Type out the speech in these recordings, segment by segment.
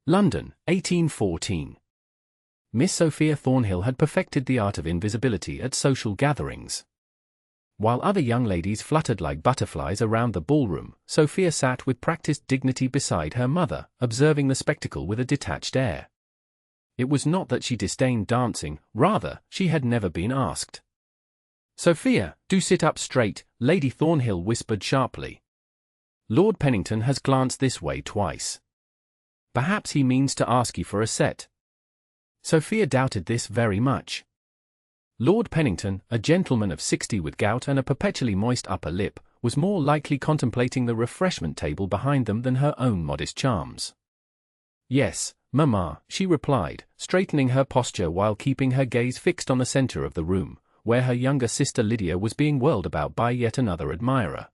London, 1814. Miss Sophia Thornhill had perfected the art of invisibility at social gatherings. While other young ladies fluttered like butterflies around the ballroom, Sophia sat with practiced dignity beside her mother, observing the spectacle with a detached air. It was not that she disdained dancing, rather, she had never been asked. "Sophia, do sit up straight," Lady Thornhill whispered sharply. "Lord Pennington has glanced this way twice. Perhaps he means to ask you for a set." Sophia doubted this very much. Lord Pennington, a gentleman of 60 with gout and a perpetually moist upper lip, was more likely contemplating the refreshment table behind them than her own modest charms. "Yes, Mamma," she replied, straightening her posture while keeping her gaze fixed on the center of the room, where her younger sister Lydia was being whirled about by yet another admirer.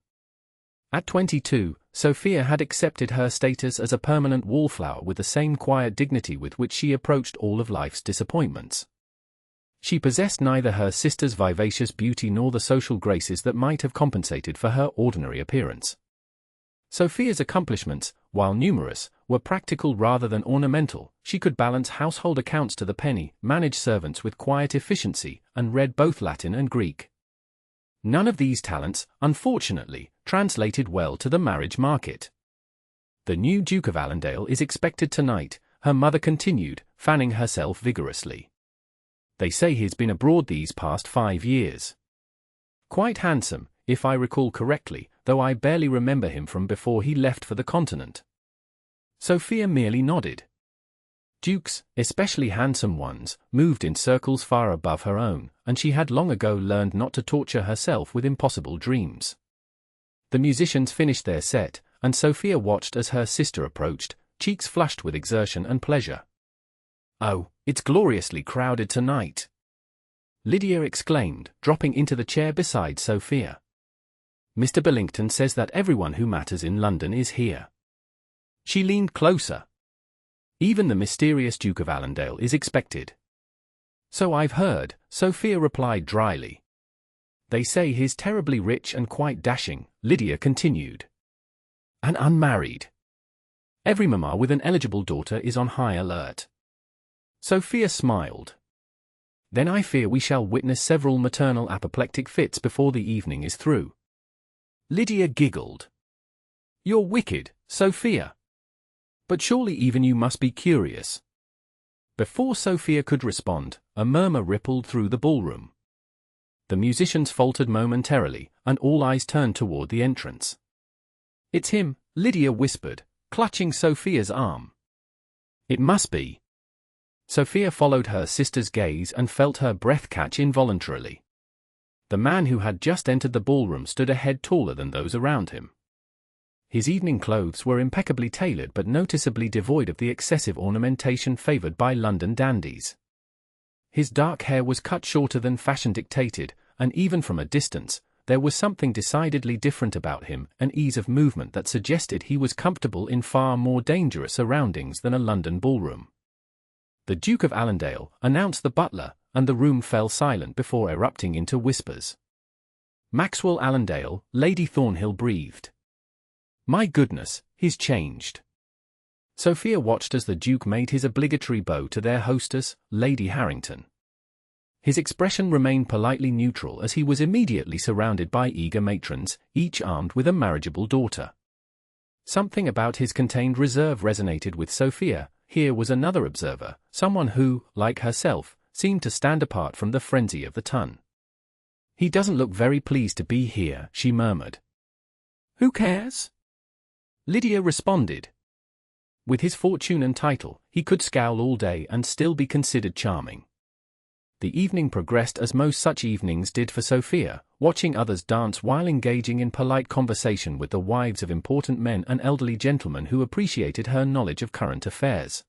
At 22, Sophia had accepted her status as a permanent wallflower with the same quiet dignity with which she approached all of life's disappointments. She possessed neither her sister's vivacious beauty nor the social graces that might have compensated for her ordinary appearance. Sophia's accomplishments, while numerous, were practical rather than ornamental. She could balance household accounts to the penny, manage servants with quiet efficiency, and read both Latin and Greek. None of these talents, unfortunately, translated well to the marriage market. "The new Duke of Allendale is expected tonight," her mother continued, fanning herself vigorously. "They say he's been abroad these past 5 years. Quite handsome, if I recall correctly, though I barely remember him from before he left for the continent." Sophia merely nodded. Dukes, especially handsome ones, moved in circles far above her own, and she had long ago learned not to torture herself with impossible dreams. The musicians finished their set, and Sophia watched as her sister approached, cheeks flushed with exertion and pleasure. "Oh, it's gloriously crowded tonight," Lydia exclaimed, dropping into the chair beside Sophia. "Mr. Billington says that everyone who matters in London is here." She leaned closer. "Even the mysterious Duke of Allendale is expected." "So I've heard," Sophia replied dryly. "They say he's terribly rich and quite dashing," Lydia continued. "And unmarried. Every mamma with an eligible daughter is on high alert." Sophia smiled. "Then I fear we shall witness several maternal apoplectic fits before the evening is through." Lydia giggled. "You're wicked, Sophia. But surely even you must be curious." Before Sophia could respond, a murmur rippled through the ballroom. The musicians faltered momentarily, and all eyes turned toward the entrance. "It's him," Lydia whispered, clutching Sophia's arm. "It must be." Sophia followed her sister's gaze and felt her breath catch involuntarily. The man who had just entered the ballroom stood a head taller than those around him. His evening clothes were impeccably tailored but noticeably devoid of the excessive ornamentation favored by London dandies. His dark hair was cut shorter than fashion dictated, and even from a distance, there was something decidedly different about him, an ease of movement that suggested he was comfortable in far more dangerous surroundings than a London ballroom. "The Duke of Allendale," announced the butler, and the room fell silent before erupting into whispers. "Maxwell Allendale," Lady Thornhill breathed. "My goodness, he's changed." Sophia watched as the Duke made his obligatory bow to their hostess, Lady Harrington. His expression remained politely neutral as he was immediately surrounded by eager matrons, each armed with a marriageable daughter. Something about his contained reserve resonated with Sophia. Here was another observer, someone who, like herself, seemed to stand apart from the frenzy of the ton. "He doesn't look very pleased to be here," she murmured. "Who cares?" Lydia responded. With his fortune and title, he could scowl all day and still be considered charming. The evening progressed as most such evenings did for Sophia, watching others dance while engaging in polite conversation with the wives of important men and elderly gentlemen who appreciated her knowledge of current affairs.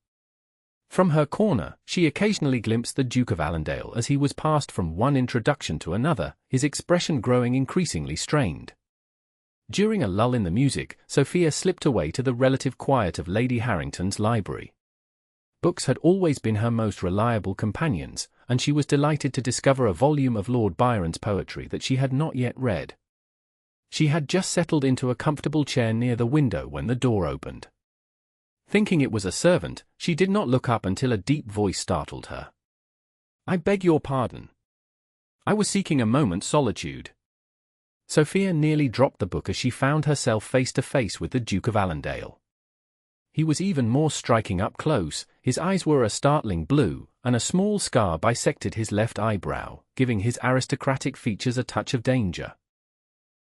From her corner, she occasionally glimpsed the Duke of Allendale as he was passed from one introduction to another, his expression growing increasingly strained. During a lull in the music, Sophia slipped away to the relative quiet of Lady Harrington's library. Books had always been her most reliable companions, and she was delighted to discover a volume of Lord Byron's poetry that she had not yet read. She had just settled into a comfortable chair near the window when the door opened. Thinking it was a servant, she did not look up until a deep voice startled her. "I beg your pardon. I was seeking a moment's solitude." Sophia nearly dropped the book as she found herself face to face with the Duke of Allendale. He was even more striking up close. His eyes were a startling blue, and a small scar bisected his left eyebrow, giving his aristocratic features a touch of danger.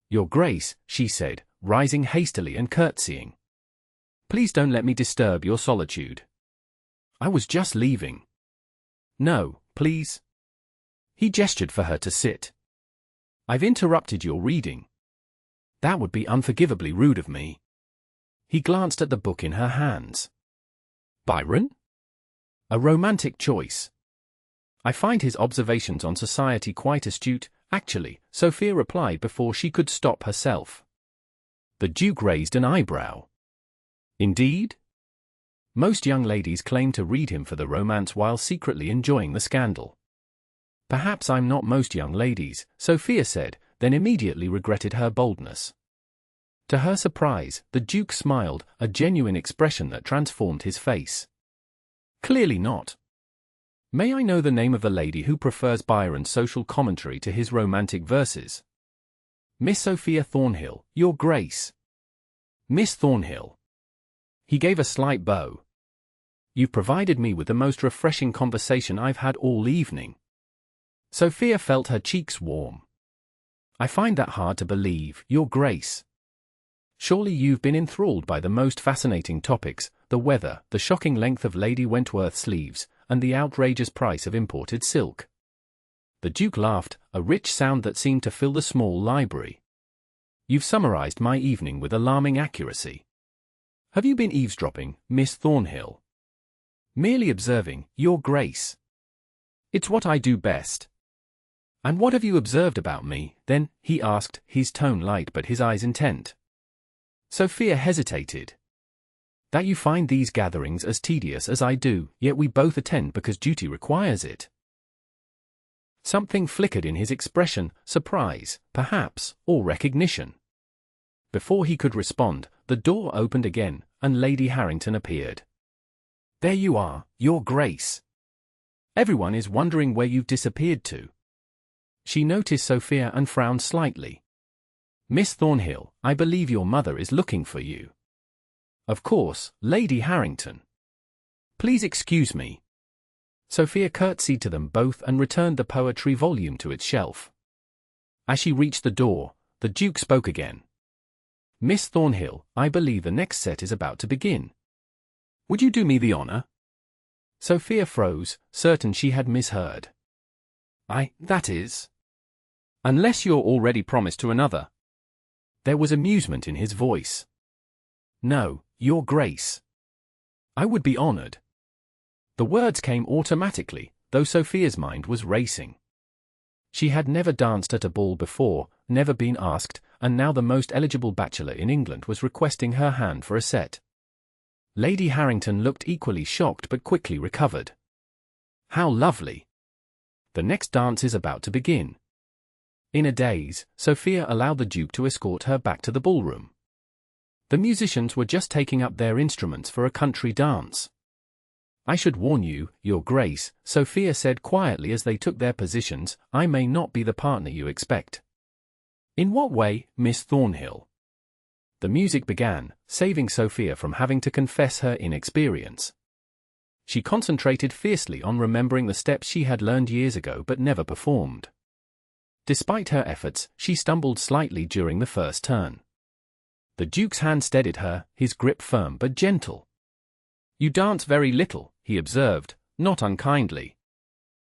"Your Grace," she said, rising hastily and curtsying. "Please don't let me disturb your solitude. I was just leaving." "No, please." He gestured for her to sit. "I've interrupted your reading." "That would be unforgivably rude of me." He glanced at the book in her hands. "Byron? A romantic choice." "I find his observations on society quite astute, actually," Sophia replied before she could stop herself. The Duke raised an eyebrow. "Indeed?" Most young ladies claim to read him for the romance while secretly enjoying the scandal. "Perhaps I'm not most young ladies," Sophia said, then immediately regretted her boldness. To her surprise, the Duke smiled, a genuine expression that transformed his face. "Clearly not. May I know the name of the lady who prefers Byron's social commentary to his romantic verses?" "Miss Sophia Thornhill, Your Grace." "Miss Thornhill." He gave a slight bow. "You've provided me with the most refreshing conversation I've had all evening." Sophia felt her cheeks warm. "I find that hard to believe, Your Grace. Surely you've been enthralled by the most fascinating topics, the weather, the shocking length of Lady Wentworth's sleeves, and the outrageous price of imported silk." The Duke laughed, a rich sound that seemed to fill the small library. "You've summarized my evening with alarming accuracy." "Have you been eavesdropping, Miss Thornhill?" "Merely observing, Your Grace. It's what I do best." "And what have you observed about me, then?" he asked, his tone light but his eyes intent. Sophia hesitated. "That you find these gatherings as tedious as I do, yet we both attend because duty requires it." Something flickered in his expression, surprise, perhaps, or recognition. Before he could respond, the door opened again, and Lady Harrington appeared. "There you are, Your Grace. Everyone is wondering where you've disappeared to." She noticed Sophia and frowned slightly. "Miss Thornhill, I believe your mother is looking for you." "Of course, Lady Harrington. Please excuse me." Sophia curtsied to them both and returned the poetry volume to its shelf. As she reached the door, the Duke spoke again. "Miss Thornhill, I believe the next set is about to begin. Would you do me the honor?" Sophia froze, certain she had misheard. That is. Unless you're already promised to another." There was amusement in his voice. "No, Your Grace. I would be honored." The words came automatically, though Sophia's mind was racing. She had never danced at a ball before, never been asked, and now the most eligible bachelor in England was requesting her hand for a set. Lady Harrington looked equally shocked but quickly recovered. "How lovely! The next dance is about to begin." In a daze, Sophia allowed the Duke to escort her back to the ballroom. The musicians were just taking up their instruments for a country dance. "I should warn you, Your Grace," Sophia said quietly as they took their positions, "I may not be the partner you expect." "In what way, Miss Thornhill?" The music began, saving Sophia from having to confess her inexperience. She concentrated fiercely on remembering the steps she had learned years ago but never performed. Despite her efforts, she stumbled slightly during the first turn. The Duke's hand steadied her, his grip firm but gentle. "You dance very little," he observed, not unkindly.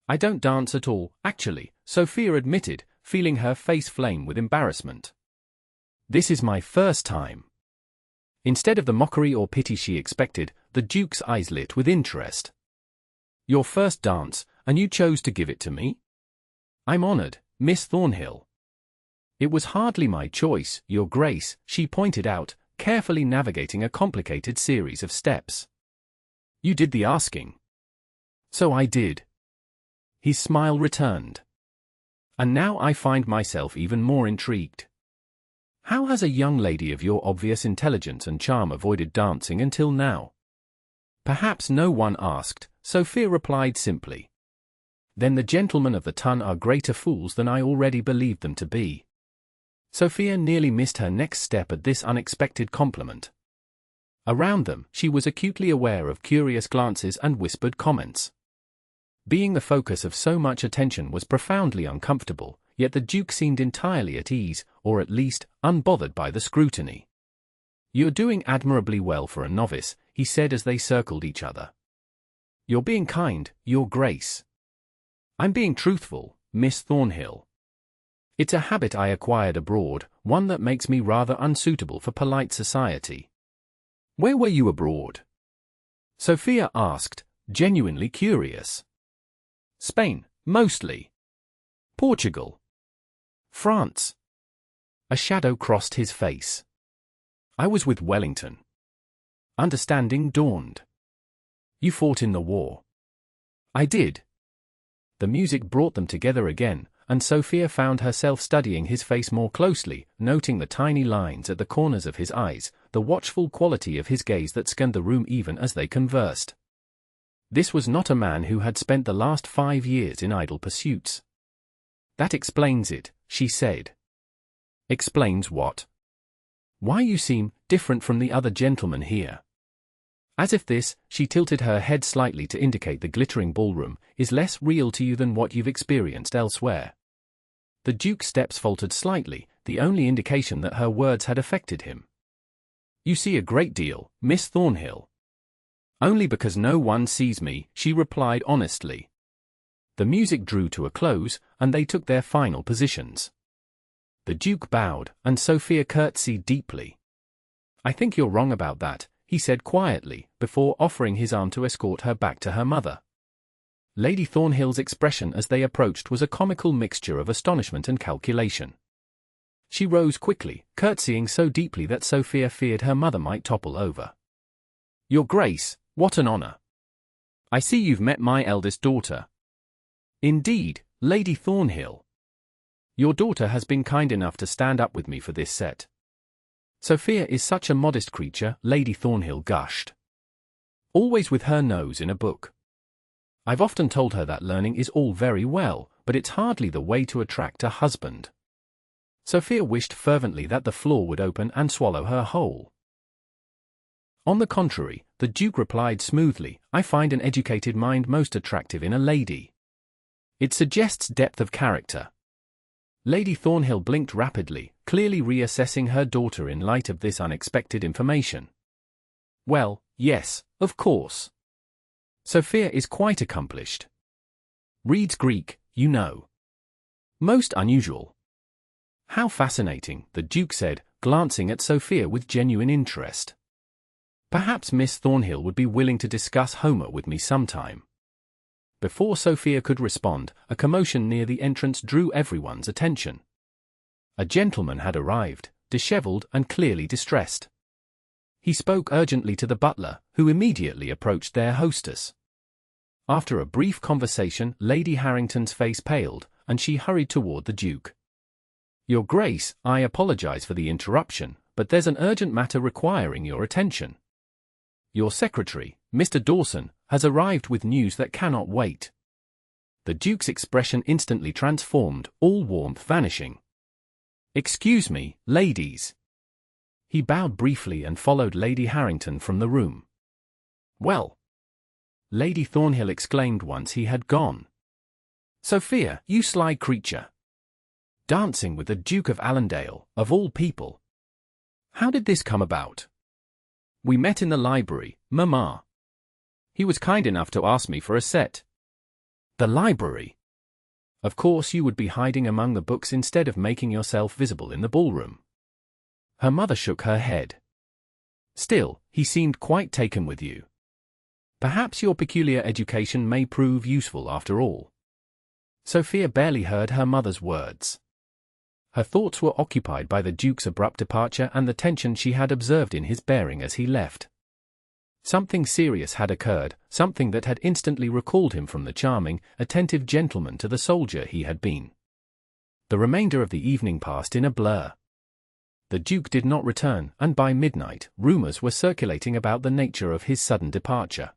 "I don't dance at all, actually," Sophia admitted, feeling her face flame with embarrassment. "This is my first time." Instead of the mockery or pity she expected, the Duke's eyes lit with interest. "Your first dance, and you chose to give it to me? I'm honored, Miss Thornhill." "It was hardly my choice, Your Grace," she pointed out, carefully navigating a complicated series of steps. "You did the asking." "So I did." His smile returned. "And now I find myself even more intrigued. How has a young lady of your obvious intelligence and charm avoided dancing until now?" Perhaps no one asked, Sophia replied simply. Then the gentlemen of the ton are greater fools than I already believed them to be. Sophia nearly missed her next step at this unexpected compliment. Around them, she was acutely aware of curious glances and whispered comments. Being the focus of so much attention was profoundly uncomfortable, yet the Duke seemed entirely at ease, or at least, unbothered by the scrutiny. "You're doing admirably well for a novice," he said as they circled each other. "You're being kind, Your Grace." "I'm being truthful, Miss Thornhill. It's a habit I acquired abroad, one that makes me rather unsuitable for polite society." "Where were you abroad?" Sophia asked, genuinely curious. "Spain, mostly. Portugal. France." A shadow crossed his face. "I was with Wellington." Understanding dawned. "You fought in the war." "I did." The music brought them together again, and Sophia found herself studying his face more closely, noting the tiny lines at the corners of his eyes, the watchful quality of his gaze that scanned the room even as they conversed. This was not a man who had spent the last 5 years in idle pursuits. "That explains it," she said. "Explains what?" "Why you seem different from the other gentlemen here. As if this," she tilted her head slightly to indicate the glittering ballroom, "is less real to you than what you've experienced elsewhere." The Duke's steps faltered slightly, the only indication that her words had affected him. "You see a great deal, Miss Thornhill." "Only because no one sees me," she replied honestly. The music drew to a close, and they took their final positions. The Duke bowed, and Sophia curtsied deeply. "I think you're wrong about that," he said quietly, before offering his arm to escort her back to her mother. Lady Thornhill's expression as they approached was a comical mixture of astonishment and calculation. She rose quickly, curtsying so deeply that Sophia feared her mother might topple over. "Your Grace, what an honor! I see you've met my eldest daughter." "Indeed, Lady Thornhill. Your daughter has been kind enough to stand up with me for this set." "Sophia is such a modest creature," Lady Thornhill gushed. "Always with her nose in a book. I've often told her that learning is all very well, but it's hardly the way to attract a husband." Sophia wished fervently that the floor would open and swallow her whole. On the contrary, the Duke replied smoothly, "I find an educated mind most attractive in a lady. It suggests depth of character." Lady Thornhill blinked rapidly, clearly reassessing her daughter in light of this unexpected information. "Well, yes, of course. Sophia is quite accomplished. Reads Greek, you know. Most unusual." "How fascinating," the Duke said, glancing at Sophia with genuine interest. "Perhaps Miss Thornhill would be willing to discuss Homer with me sometime." Before Sophia could respond, a commotion near the entrance drew everyone's attention. A gentleman had arrived, disheveled and clearly distressed. He spoke urgently to the butler, who immediately approached their hostess. After a brief conversation, Lady Harrington's face paled, and she hurried toward the Duke. "Your Grace, I apologize for the interruption, but there's an urgent matter requiring your attention. Your secretary, Mr. Dawson, has arrived with news that cannot wait." The Duke's expression instantly transformed, all warmth vanishing. "Excuse me, ladies." He bowed briefly and followed Lady Harrington from the room. "Well," Lady Thornhill exclaimed once he had gone. "Sophia, you sly creature. Dancing with the Duke of Allendale, of all people. How did this come about?" "We met in the library, Mamma. He was kind enough to ask me for a set." "The library? Of course you would be hiding among the books instead of making yourself visible in the ballroom." Her mother shook her head. "Still, he seemed quite taken with you. Perhaps your peculiar education may prove useful after all." Sophia barely heard her mother's words. Her thoughts were occupied by the Duke's abrupt departure and the tension she had observed in his bearing as he left. Something serious had occurred, something that had instantly recalled him from the charming, attentive gentleman to the soldier he had been. The remainder of the evening passed in a blur. The Duke did not return, and by midnight, rumors were circulating about the nature of his sudden departure.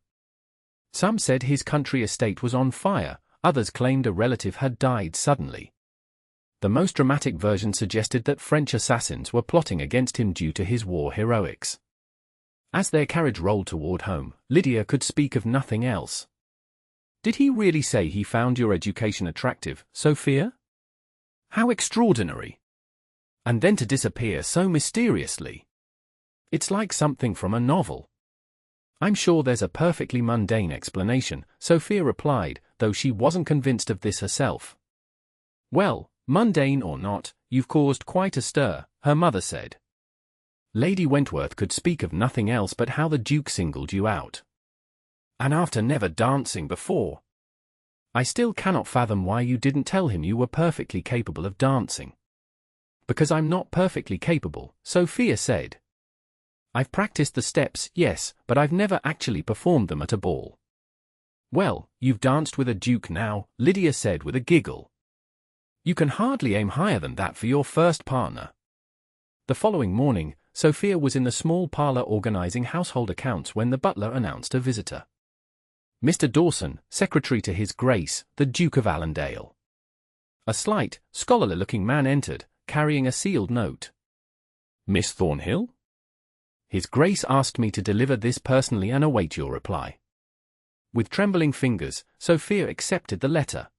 Some said his country estate was on fire, others claimed a relative had died suddenly. The most dramatic version suggested that French assassins were plotting against him due to his war heroics. As their carriage rolled toward home, Lydia could speak of nothing else. "Did he really say he found your education attractive, Sophia? How extraordinary! And then to disappear so mysteriously. It's like something from a novel." "I'm sure there's a perfectly mundane explanation," Sophia replied, though she wasn't convinced of this herself. "Well, mundane or not, you've caused quite a stir," her mother said. "Lady Wentworth could speak of nothing else but how the Duke singled you out. And after never dancing before. I still cannot fathom why you didn't tell him you were perfectly capable of dancing." "Because I'm not perfectly capable," Sophia said. "I've practiced the steps, yes, but I've never actually performed them at a ball." "Well, you've danced with a duke now," Lydia said with a giggle. "You can hardly aim higher than that for your first partner." The following morning, Sophia was in the small parlour organizing household accounts when the butler announced a visitor. Mr. Dawson, secretary to His Grace, the Duke of Allendale. A slight, scholarly-looking man entered, carrying a sealed note. "Miss Thornhill? His Grace asked me to deliver this personally and await your reply." With trembling fingers, Sophia accepted the letter.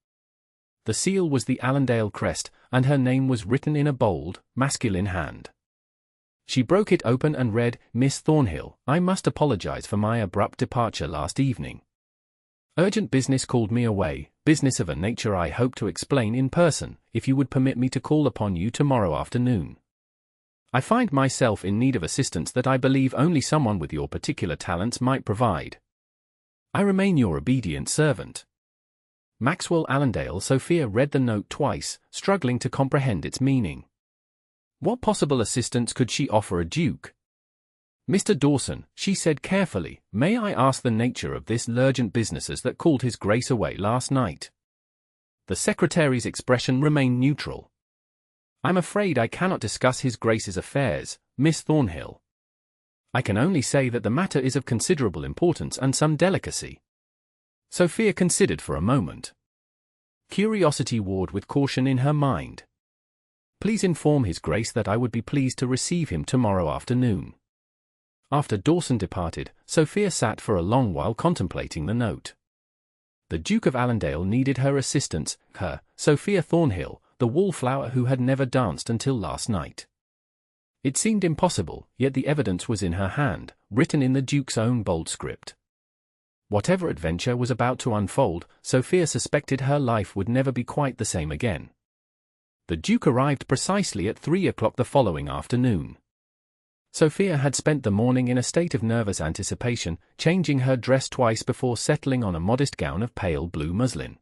The seal was the Allendale crest, and her name was written in a bold, masculine hand. She broke it open and read, "Miss Thornhill, I must apologize for my abrupt departure last evening. Urgent business called me away, business of a nature I hope to explain in person, if you would permit me to call upon you tomorrow afternoon. I find myself in need of assistance that I believe only someone with your particular talents might provide. I remain your obedient servant. Maxwell Allendale." Sophia read the note twice, struggling to comprehend its meaning. What possible assistance could she offer a duke? "Mr. Dawson," she said carefully, "may I ask the nature of this urgent business that called His Grace away last night?" The secretary's expression remained neutral. "I'm afraid I cannot discuss His Grace's affairs, Miss Thornhill. I can only say that the matter is of considerable importance and some delicacy." Sophia considered for a moment. Curiosity warred with caution in her mind. "Please inform His Grace that I would be pleased to receive him tomorrow afternoon." After Dawson departed, Sophia sat for a long while contemplating the note. The Duke of Allendale needed her assistance, her, Sophia Thornhill, the wallflower who had never danced until last night. It seemed impossible, yet the evidence was in her hand, written in the Duke's own bold script. Whatever adventure was about to unfold, Sophia suspected her life would never be quite the same again. The Duke arrived precisely at 3 o'clock the following afternoon. Sophia had spent the morning in a state of nervous anticipation, changing her dress twice before settling on a modest gown of pale blue muslin.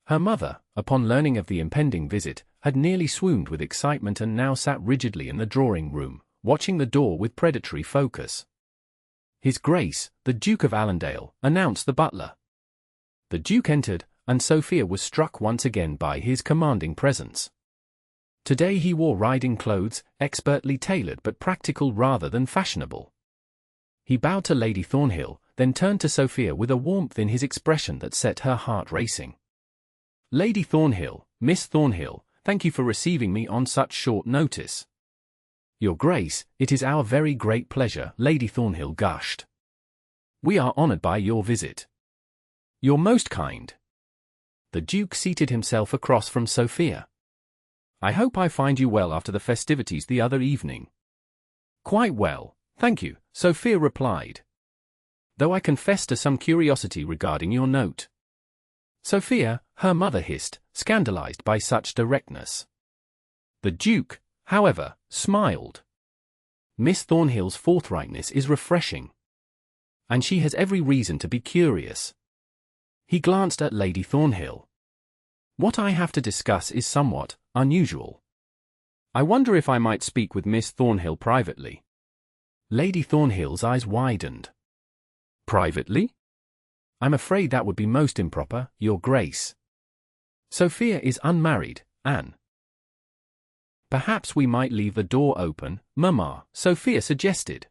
Her mother, upon learning of the impending visit, had nearly swooned with excitement and now sat rigidly in the drawing-room, watching the door with predatory focus. "His Grace, the Duke of Allendale," announced the butler. The Duke entered, and Sophia was struck once again by his commanding presence. Today he wore riding clothes, expertly tailored but practical rather than fashionable. He bowed to Lady Thornhill, then turned to Sophia with a warmth in his expression that set her heart racing. "Lady Thornhill, Miss Thornhill, thank you for receiving me on such short notice." "Your Grace, it is our very great pleasure," Lady Thornhill gushed. "We are honored by your visit." "You're most kind." The Duke seated himself across from Sophia. "I hope I find you well after the festivities the other evening." "Quite well, thank you," Sophia replied. "Though I confess to some curiosity regarding your note." "Sophia," her mother hissed, scandalized by such directness. The Duke, however, smiled. "Miss Thornhill's forthrightness is refreshing. And she has every reason to be curious." He glanced at Lady Thornhill. "What I have to discuss is somewhat unusual. I wonder if I might speak with Miss Thornhill privately." Lady Thornhill's eyes widened. "Privately? I'm afraid that would be most improper, Your Grace. Sophia is unmarried, Anne." Perhaps we might leave the door open, Mamma, Sophia suggested.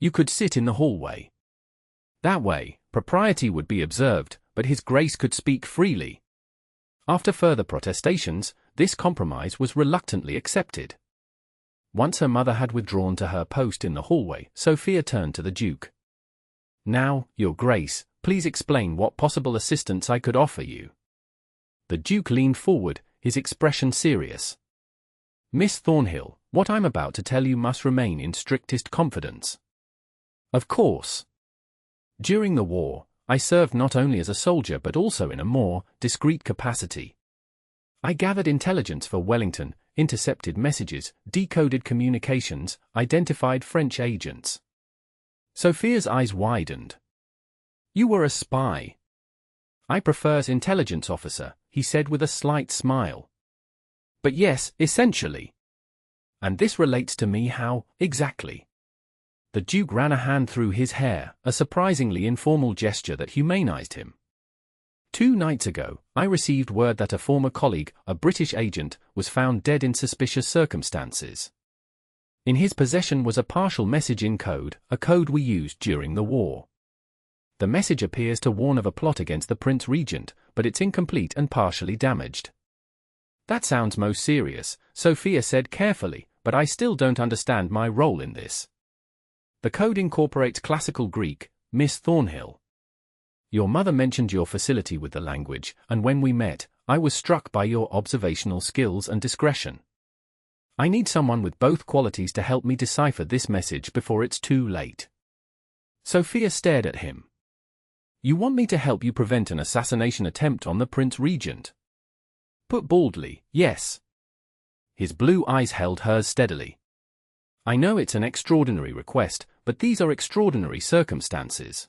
You could sit in the hallway. That way, propriety would be observed, but His Grace could speak freely. After further protestations, this compromise was reluctantly accepted. Once her mother had withdrawn to her post in the hallway, Sophia turned to the Duke. Now, Your Grace, please explain what possible assistance I could offer you. The Duke leaned forward, his expression serious. Miss Thornhill, what I'm about to tell you must remain in strictest confidence. Of course. During the war, I served not only as a soldier but also in a more discreet capacity. I gathered intelligence for Wellington, intercepted messages, decoded communications, identified French agents. Sophia's eyes widened. You were a spy. I prefer intelligence officer, he said with a slight smile. But yes, essentially. And this relates to me how, exactly? The Duke ran a hand through his hair, a surprisingly informal gesture that humanized him. 2 nights ago, I received word that a former colleague, a British agent, was found dead in suspicious circumstances. In his possession was a partial message in code, a code we used during the war. The message appears to warn of a plot against the Prince Regent, but it's incomplete and partially damaged. That sounds most serious, Sophia said carefully, but I still don't understand my role in this. The code incorporates classical Greek, Miss Thornhill. Your mother mentioned your facility with the language, and when we met, I was struck by your observational skills and discretion. I need someone with both qualities to help me decipher this message before it's too late. Sophia stared at him. You want me to help you prevent an assassination attempt on the Prince Regent? Put baldly, yes. His blue eyes held hers steadily. I know it's an extraordinary request, but these are extraordinary circumstances.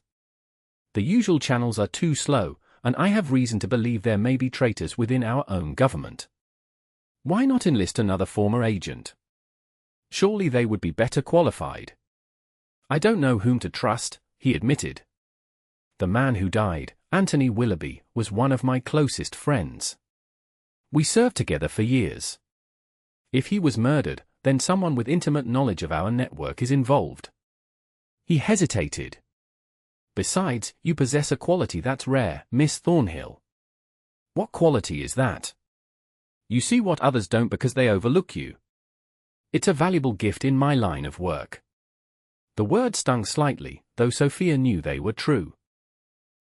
The usual channels are too slow, and I have reason to believe there may be traitors within our own government. Why not enlist another former agent? Surely they would be better qualified. I don't know whom to trust, he admitted. The man who died, Anthony Willoughby, was one of my closest friends. We served together for years. If he was murdered, then someone with intimate knowledge of our network is involved. He hesitated. Besides, you possess a quality that's rare, Miss Thornhill. What quality is that? You see what others don't because they overlook you. It's a valuable gift in my line of work. The word stung slightly, though Sophia knew they were true.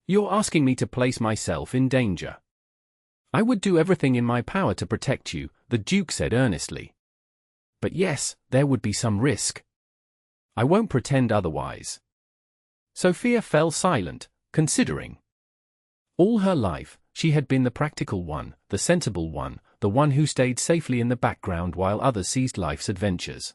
You're asking me to place myself in danger. I would do everything in my power to protect you, the Duke said earnestly. But yes, there would be some risk. I won't pretend otherwise. Sophia fell silent, considering. All her life, she had been the practical one, the sensible one, the one who stayed safely in the background while others seized life's adventures.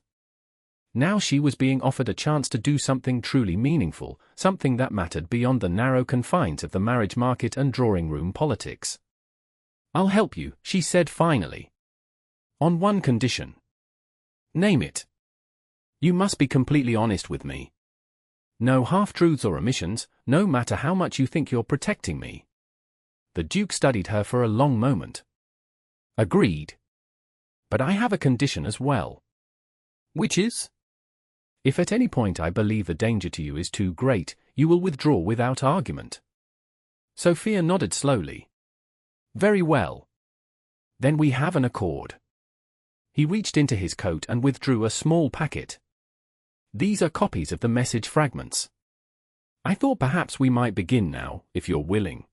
Now she was being offered a chance to do something truly meaningful, something that mattered beyond the narrow confines of the marriage market and drawing room politics. I'll help you, she said finally. On one condition. Name it. You must be completely honest with me. No half-truths or omissions, no matter how much you think you're protecting me. The Duke studied her for a long moment. Agreed. But I have a condition as well. Which is? If at any point I believe the danger to you is too great, you will withdraw without argument. Sophia nodded slowly. Very well. Then we have an accord. He reached into his coat and withdrew a small packet. These are copies of the message fragments. I thought perhaps we might begin now, if you're willing.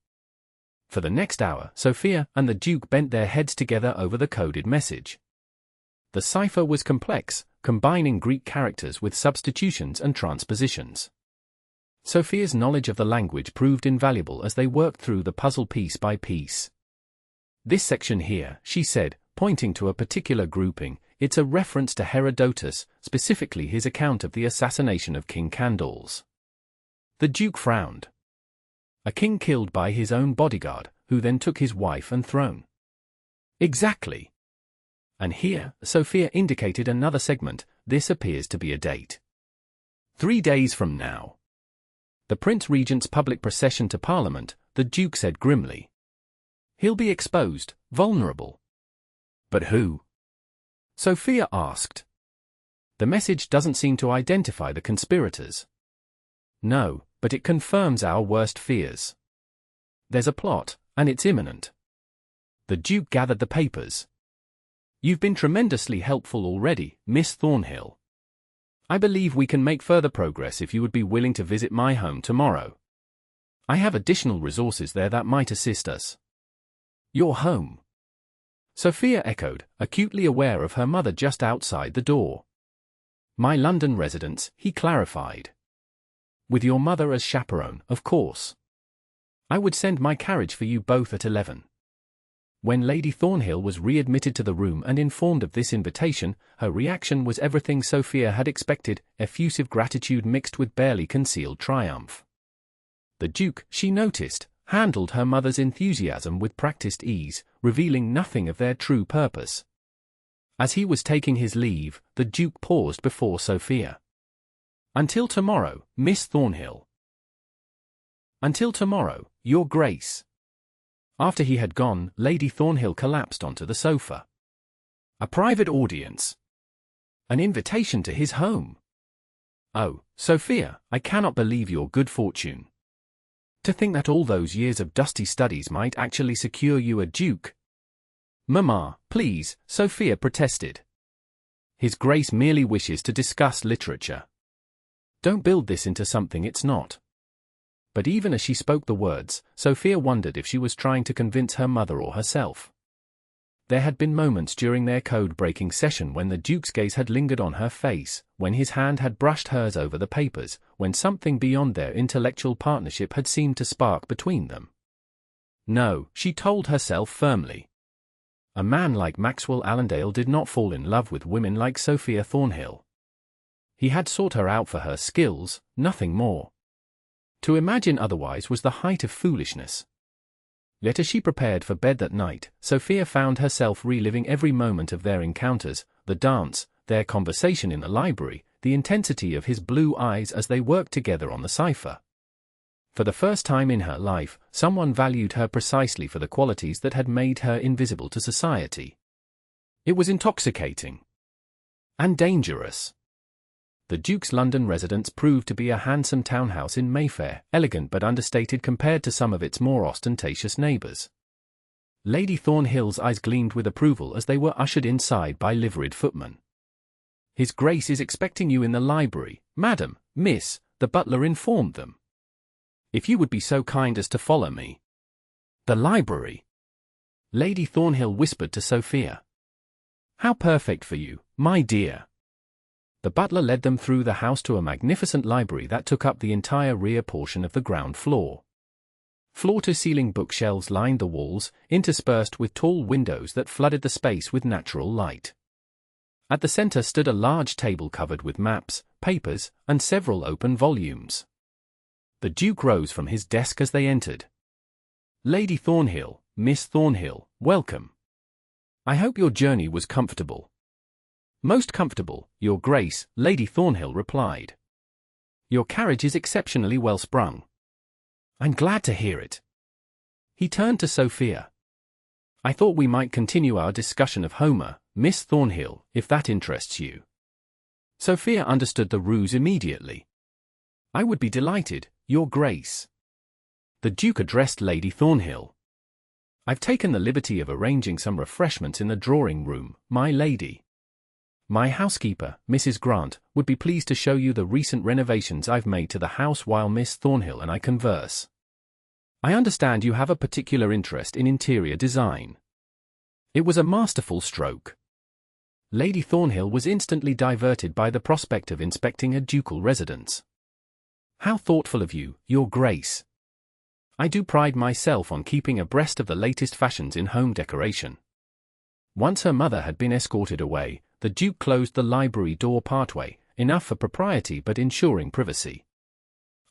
For the next hour, Sophia and the Duke bent their heads together over the coded message. The cipher was complex, combining Greek characters with substitutions and transpositions. Sophia's knowledge of the language proved invaluable as they worked through the puzzle piece by piece. This section here, she said, pointing to a particular grouping, it's a reference to Herodotus, specifically his account of the assassination of King Candace. The Duke frowned. A king killed by his own bodyguard, who then took his wife and throne. Exactly. And here, Sophia indicated another segment, this appears to be a date. 3 days from now. The Prince Regent's public procession to Parliament, the Duke said grimly. He'll be exposed, vulnerable. But who? Sophia asked. The message doesn't seem to identify the conspirators. No, but it confirms our worst fears. There's a plot, and it's imminent. The Duke gathered the papers. You've been tremendously helpful already, Miss Thornhill. I believe we can make further progress if you would be willing to visit my home tomorrow. I have additional resources there that might assist us. Your home? Sophia echoed, acutely aware of her mother just outside the door. My London residence, he clarified. With your mother as chaperone, of course. I would send my carriage for you both at 11. When Lady Thornhill was readmitted to the room and informed of this invitation, her reaction was everything Sophia had expected, effusive gratitude mixed with barely concealed triumph. The Duke, she noticed, handled her mother's enthusiasm with practiced ease, revealing nothing of their true purpose. As he was taking his leave, the Duke paused before Sophia. Until tomorrow, Miss Thornhill. Until tomorrow, Your Grace. After he had gone, Lady Thornhill collapsed onto the sofa. A private audience. An invitation to his home. Oh, Sophia, I cannot believe your good fortune. To think that all those years of dusty studies might actually secure you a duke. Mamma, please, Sophia protested. His Grace merely wishes to discuss literature. Don't build this into something it's not. But even as she spoke the words, Sophia wondered if she was trying to convince her mother or herself. There had been moments during their code-breaking session when the Duke's gaze had lingered on her face, when his hand had brushed hers over the papers, when something beyond their intellectual partnership had seemed to spark between them. No, she told herself firmly. A man like Maxwell Allendale did not fall in love with women like Sophia Thornhill. He had sought her out for her skills, nothing more. To imagine otherwise was the height of foolishness. Yet as she prepared for bed that night, Sophia found herself reliving every moment of their encounters, the dance, their conversation in the library, the intensity of his blue eyes as they worked together on the cipher. For the first time in her life, someone valued her precisely for the qualities that had made her invisible to society. It was intoxicating. And dangerous. The Duke's London residence proved to be a handsome townhouse in Mayfair, elegant but understated compared to some of its more ostentatious neighbours. Lady Thornhill's eyes gleamed with approval as they were ushered inside by liveried footmen. His Grace is expecting you in the library, madam, miss, the butler informed them. If you would be so kind as to follow me. The library. Lady Thornhill whispered to Sophia. How perfect for you, my dear. The butler led them through the house to a magnificent library that took up the entire rear portion of the ground floor. Floor-to-ceiling bookshelves lined the walls, interspersed with tall windows that flooded the space with natural light. At the center stood a large table covered with maps, papers, and several open volumes. The Duke rose from his desk as they entered. Lady Thornhill, Miss Thornhill, welcome. I hope your journey was comfortable. Most comfortable, Your Grace, Lady Thornhill replied. Your carriage is exceptionally well sprung. I'm glad to hear it. He turned to Sophia. I thought we might continue our discussion of Homer, Miss Thornhill, if that interests you. Sophia understood the ruse immediately. I would be delighted, Your Grace. The Duke addressed Lady Thornhill. I've taken the liberty of arranging some refreshments in the drawing room, my lady. My housekeeper, Mrs. Grant, would be pleased to show you the recent renovations I've made to the house while Miss Thornhill and I converse. I understand you have a particular interest in interior design. It was a masterful stroke. Lady Thornhill was instantly diverted by the prospect of inspecting a ducal residence. How thoughtful of you, Your Grace. I do pride myself on keeping abreast of the latest fashions in home decoration. Once her mother had been escorted away, the Duke closed the library door partway, enough for propriety but ensuring privacy.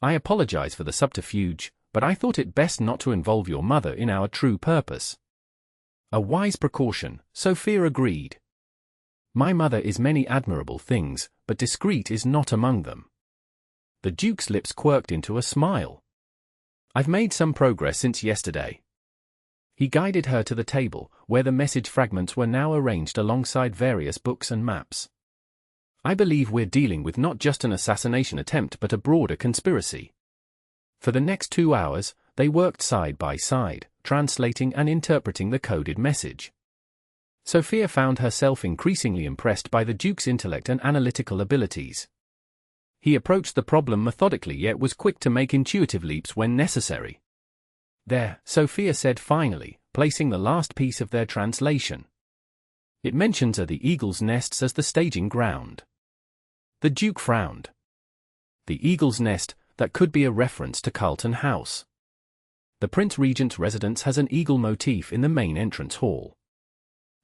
I apologize for the subterfuge, but I thought it best not to involve your mother in our true purpose. A wise precaution, Sophia agreed. My mother is many admirable things, but discreet is not among them. The Duke's lips quirked into a smile. I've made some progress since yesterday. He guided her to the table, where the message fragments were now arranged alongside various books and maps. I believe we're dealing with not just an assassination attempt but a broader conspiracy. For the next 2 hours, they worked side by side, translating and interpreting the coded message. Sophia found herself increasingly impressed by the Duke's intellect and analytical abilities. He approached the problem methodically yet was quick to make intuitive leaps when necessary. "There," Sophia said finally, placing the last piece of their translation. "It mentions the eagle's nests as the staging ground." The Duke frowned. The eagle's nest, that could be a reference to Carlton House. The Prince Regent's residence has an eagle motif in the main entrance hall.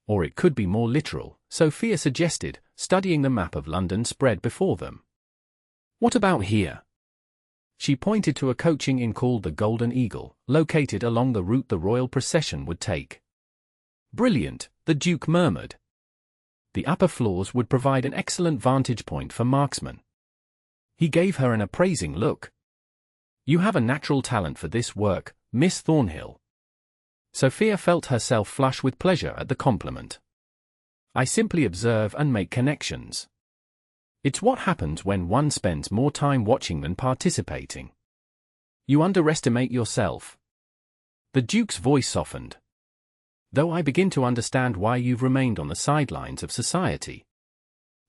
Or it could be more literal, Sophia suggested, studying the map of London spread before them. "What about here?" She pointed to a coaching inn called the Golden Eagle, located along the route the royal procession would take. "Brilliant," the Duke murmured. The upper floors would provide an excellent vantage point for marksmen. He gave her an appraising look. "You have a natural talent for this work, Miss Thornhill." Sophia felt herself flush with pleasure at the compliment. "I simply observe and make connections. It's what happens when one spends more time watching than participating." "You underestimate yourself." The Duke's voice softened. "Though I begin to understand why you've remained on the sidelines of society.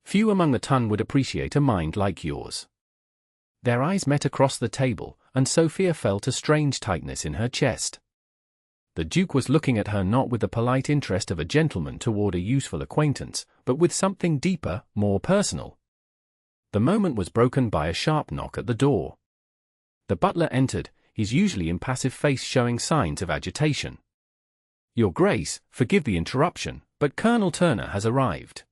Few among the ton would appreciate a mind like yours." Their eyes met across the table, and Sophia felt a strange tightness in her chest. The Duke was looking at her not with the polite interest of a gentleman toward a useful acquaintance, but with something deeper, more personal. The moment was broken by a sharp knock at the door. The butler entered, his usually impassive face showing signs of agitation. "Your Grace, forgive the interruption, but Colonel Turner has arrived.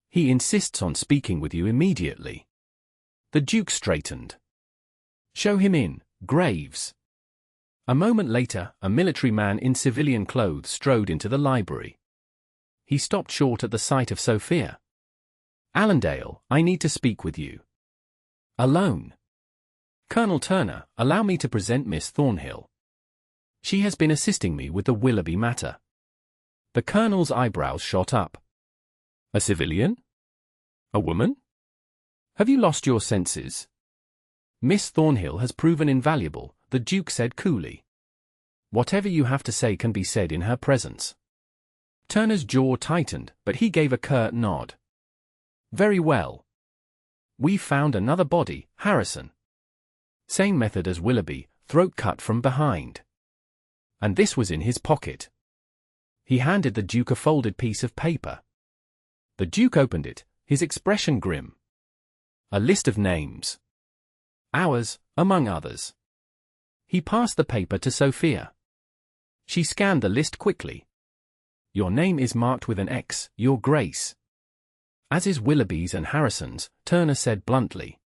He insists on speaking with you immediately." The Duke straightened. "Show him in, Graves." A moment later, a military man in civilian clothes strode into the library. He stopped short at the sight of Sophia. "Allendale, I need to speak with you. Alone." "Colonel Turner, allow me to present Miss Thornhill. She has been assisting me with the Willoughby matter." The Colonel's eyebrows shot up. "A civilian? A woman? Have you lost your senses?" "Miss Thornhill has proven invaluable," the Duke said coolly. "Whatever you have to say can be said in her presence." Turner's jaw tightened, but he gave a curt nod. "Very well. We've found another body, Harrison. Same method as Willoughby, throat cut from behind. And this was in his pocket." He handed the Duke a folded piece of paper. The Duke opened it, his expression grim. "A list of names. Ours, among others." He passed the paper to Sophia. She scanned the list quickly. "Your name is marked with an X, Your Grace." "As is Willoughby's and Harrison's," Turner said bluntly.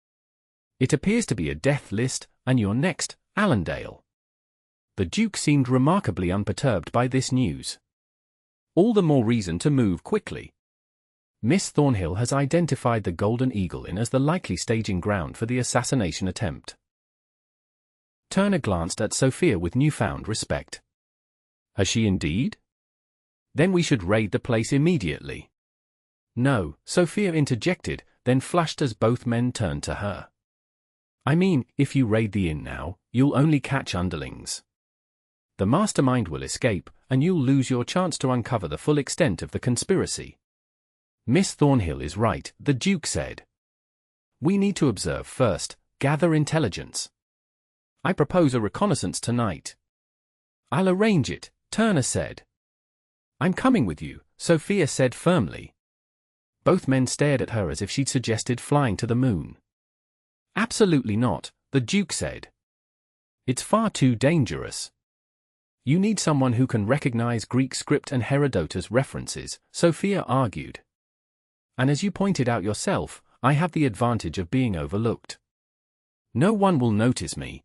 "It appears to be a death list, and you're next, Allendale." The Duke seemed remarkably unperturbed by this news. "All the more reason to move quickly. Miss Thornhill has identified the Golden Eagle Inn as the likely staging ground for the assassination attempt." Turner glanced at Sophia with newfound respect. "Has she indeed? Then we should raid the place immediately." "No," Sophia interjected, then flushed as both men turned to her. "I mean, if you raid the inn now, you'll only catch underlings. The mastermind will escape, and you'll lose your chance to uncover the full extent of the conspiracy." "Miss Thornhill is right," the Duke said. "We need to observe first, gather intelligence. I propose a reconnaissance tonight." "I'll arrange it," Turner said. "I'm coming with you," Sophia said firmly. Both men stared at her as if she'd suggested flying to the moon. "Absolutely not," the Duke said. "It's far too dangerous. You need someone who can recognize Greek script and Herodotus references," Sophia argued. "And as you pointed out yourself, I have the advantage of being overlooked. No one will notice me."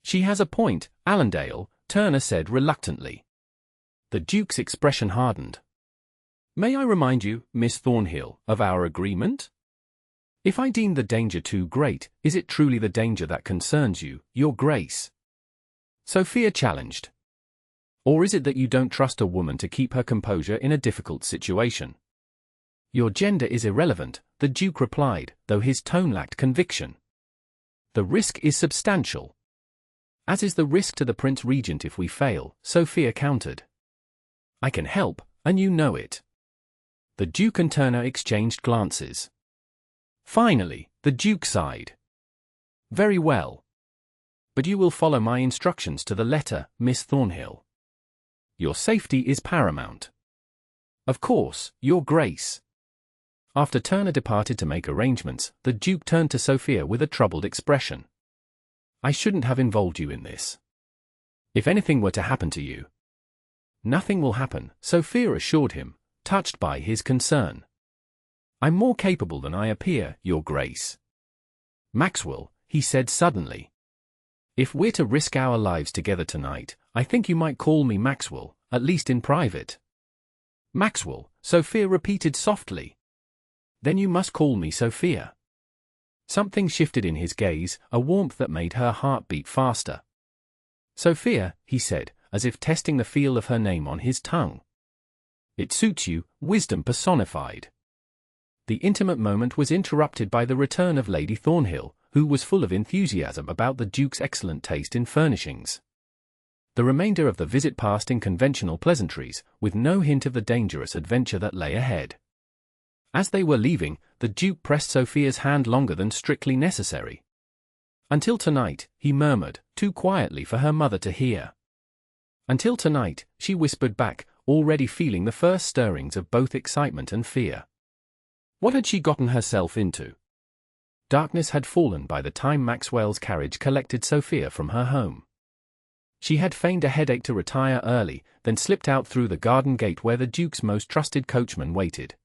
"She has a point, Allendale," Turner said reluctantly. The Duke's expression hardened. "May I remind you, Miss Thornhill, of our agreement? If I deem the danger too great, is it truly the danger that concerns you, Your Grace?" Sophia challenged. Or is it that you don't trust a woman to keep her composure in a difficult situation? Your gender is irrelevant, the Duke replied, though his tone lacked conviction. The risk is substantial. As is the risk to the Prince Regent if we fail, Sophia countered. I can help, and you know it. The Duke and Turner exchanged glances. Finally, the Duke sighed. Very well. But you will follow my instructions to the letter, Miss Thornhill. Your safety is paramount. Of course, Your Grace. After Turner departed to make arrangements, the Duke turned to Sophia with a troubled expression. I shouldn't have involved you in this. If anything were to happen to you. Nothing will happen, Sophia assured him, touched by his concern. I'm more capable than I appear, Your Grace. Maxwell, he said suddenly. If we're to risk our lives together tonight, I think you might call me Maxwell, at least in private. Maxwell, Sophia repeated softly. Then you must call me Sophia. Something shifted in his gaze, a warmth that made her heart beat faster. Sophia, he said, as if testing the feel of her name on his tongue. It suits you, wisdom personified. The intimate moment was interrupted by the return of Lady Thornhill, who was full of enthusiasm about the Duke's excellent taste in furnishings. The remainder of the visit passed in conventional pleasantries, with no hint of the dangerous adventure that lay ahead. As they were leaving, the Duke pressed Sophia's hand longer than strictly necessary. Until tonight, he murmured, too quietly for her mother to hear. Until tonight, she whispered back, already feeling the first stirrings of both excitement and fear. What had she gotten herself into? Darkness had fallen by the time Maxwell's carriage collected Sophia from her home. She had feigned a headache to retire early, then slipped out through the garden gate where the Duke's most trusted coachman waited.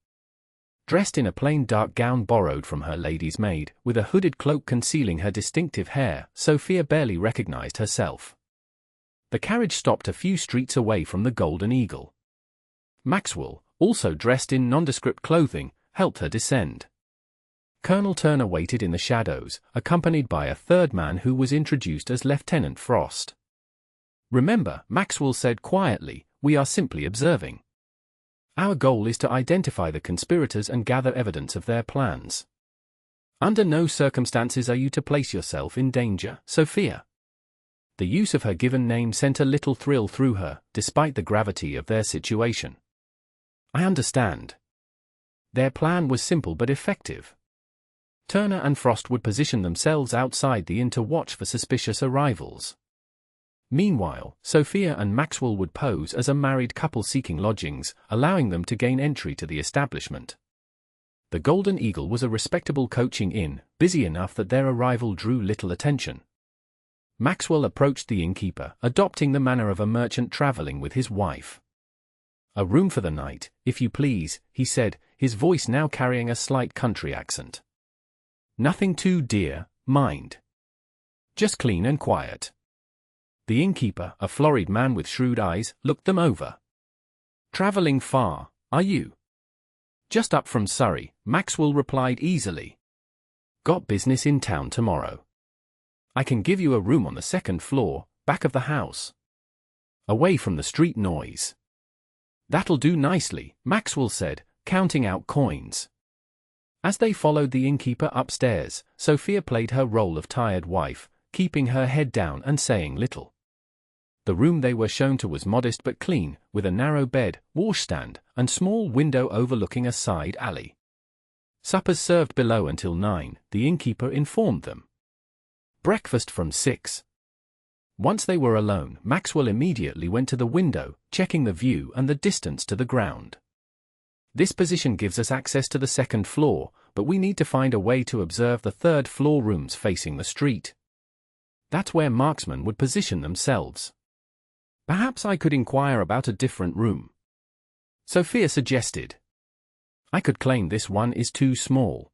Dressed in a plain dark gown borrowed from her lady's maid, with a hooded cloak concealing her distinctive hair, Sophia barely recognized herself. The carriage stopped a few streets away from the Golden Eagle. Maxwell, also dressed in nondescript clothing, helped her descend. Colonel Turner waited in the shadows, accompanied by a third man who was introduced as Lieutenant Frost. Remember, Maxwell said quietly, we are simply observing. Our goal is to identify the conspirators and gather evidence of their plans. Under no circumstances are you to place yourself in danger, Sophia. The use of her given name sent a little thrill through her, despite the gravity of their situation. I understand. Their plan was simple but effective. Turner and Frost would position themselves outside the inn to watch for suspicious arrivals. Meanwhile, Sophia and Maxwell would pose as a married couple seeking lodgings, allowing them to gain entry to the establishment. The Golden Eagle was a respectable coaching inn, busy enough that their arrival drew little attention. Maxwell approached the innkeeper, adopting the manner of a merchant traveling with his wife. A room for the night, if you please, he said, his voice now carrying a slight country accent. Nothing too dear, mind. Just clean and quiet. The innkeeper, a florid man with shrewd eyes, looked them over. Traveling far, are you? Just up from Surrey, Maxwell replied easily. Got business in town tomorrow. I can give you a room on the second floor, back of the house. Away from the street noise. That'll do nicely, Maxwell said, counting out coins. As they followed the innkeeper upstairs, Sophia played her role of tired wife, keeping her head down and saying little. The room they were shown to was modest but clean, with a narrow bed, washstand, and small window overlooking a side alley. Suppers served below until 9, the innkeeper informed them. Breakfast from 6. Once they were alone, Maxwell immediately went to the window, checking the view and the distance to the ground. This position gives us access to the second floor, but we need to find a way to observe the third floor rooms facing the street. That's where marksmen would position themselves. Perhaps I could inquire about a different room. Sophia suggested. I could claim this one is too small.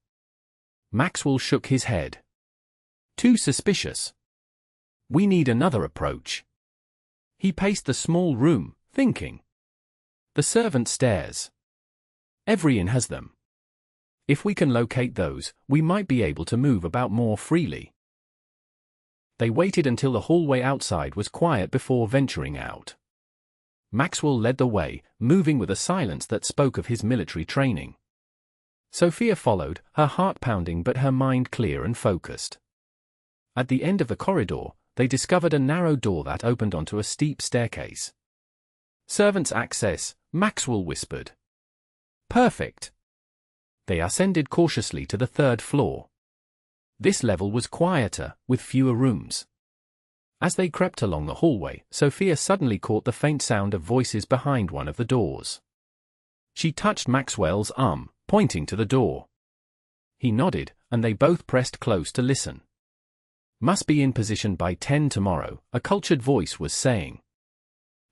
Maxwell shook his head. Too suspicious. We need another approach. He paced the small room, thinking. The servant stairs. Every inn has them. If we can locate those, we might be able to move about more freely. They waited until the hallway outside was quiet before venturing out. Maxwell led the way, moving with a silence that spoke of his military training. Sophia followed, her heart pounding but her mind clear and focused. At the end of the corridor, they discovered a narrow door that opened onto a steep staircase. "Servants' access," Maxwell whispered. "Perfect." They ascended cautiously to the third floor. This level was quieter, with fewer rooms. As they crept along the hallway, Sophia suddenly caught the faint sound of voices behind one of the doors. She touched Maxwell's arm, pointing to the door. He nodded, and they both pressed close to listen. "Must be in position by 10 tomorrow," a cultured voice was saying.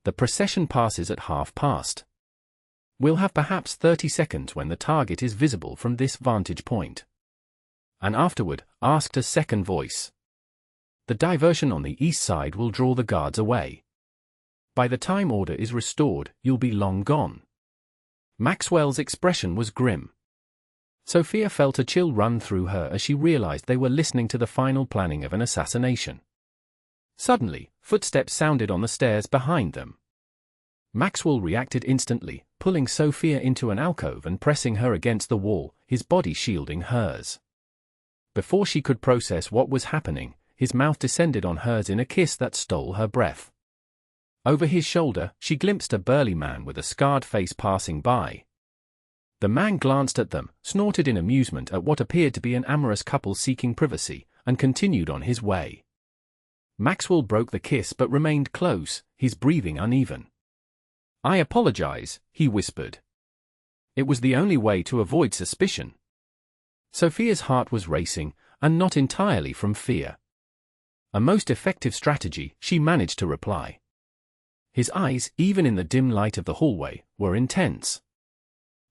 "The procession passes at past. We'll have perhaps 30 seconds when the target is visible from this vantage point." And afterward, asked a second voice. "The diversion on the east side will draw the guards away. By the time order is restored, you'll be long gone." Maxwell's expression was grim. Sophia felt a chill run through her as she realized they were listening to the final planning of an assassination. Suddenly, footsteps sounded on the stairs behind them. Maxwell reacted instantly, pulling Sophia into an alcove and pressing her against the wall, his body shielding hers. Before she could process what was happening, his mouth descended on hers in a kiss that stole her breath. Over his shoulder, she glimpsed a burly man with a scarred face passing by. The man glanced at them, snorted in amusement at what appeared to be an amorous couple seeking privacy, and continued on his way. Maxwell broke the kiss but remained close, his breathing uneven. "I apologize," he whispered. It was the only way to avoid suspicion. Sophia's heart was racing, and not entirely from fear. "A most effective strategy," she managed to reply. His eyes, even in the dim light of the hallway, were intense.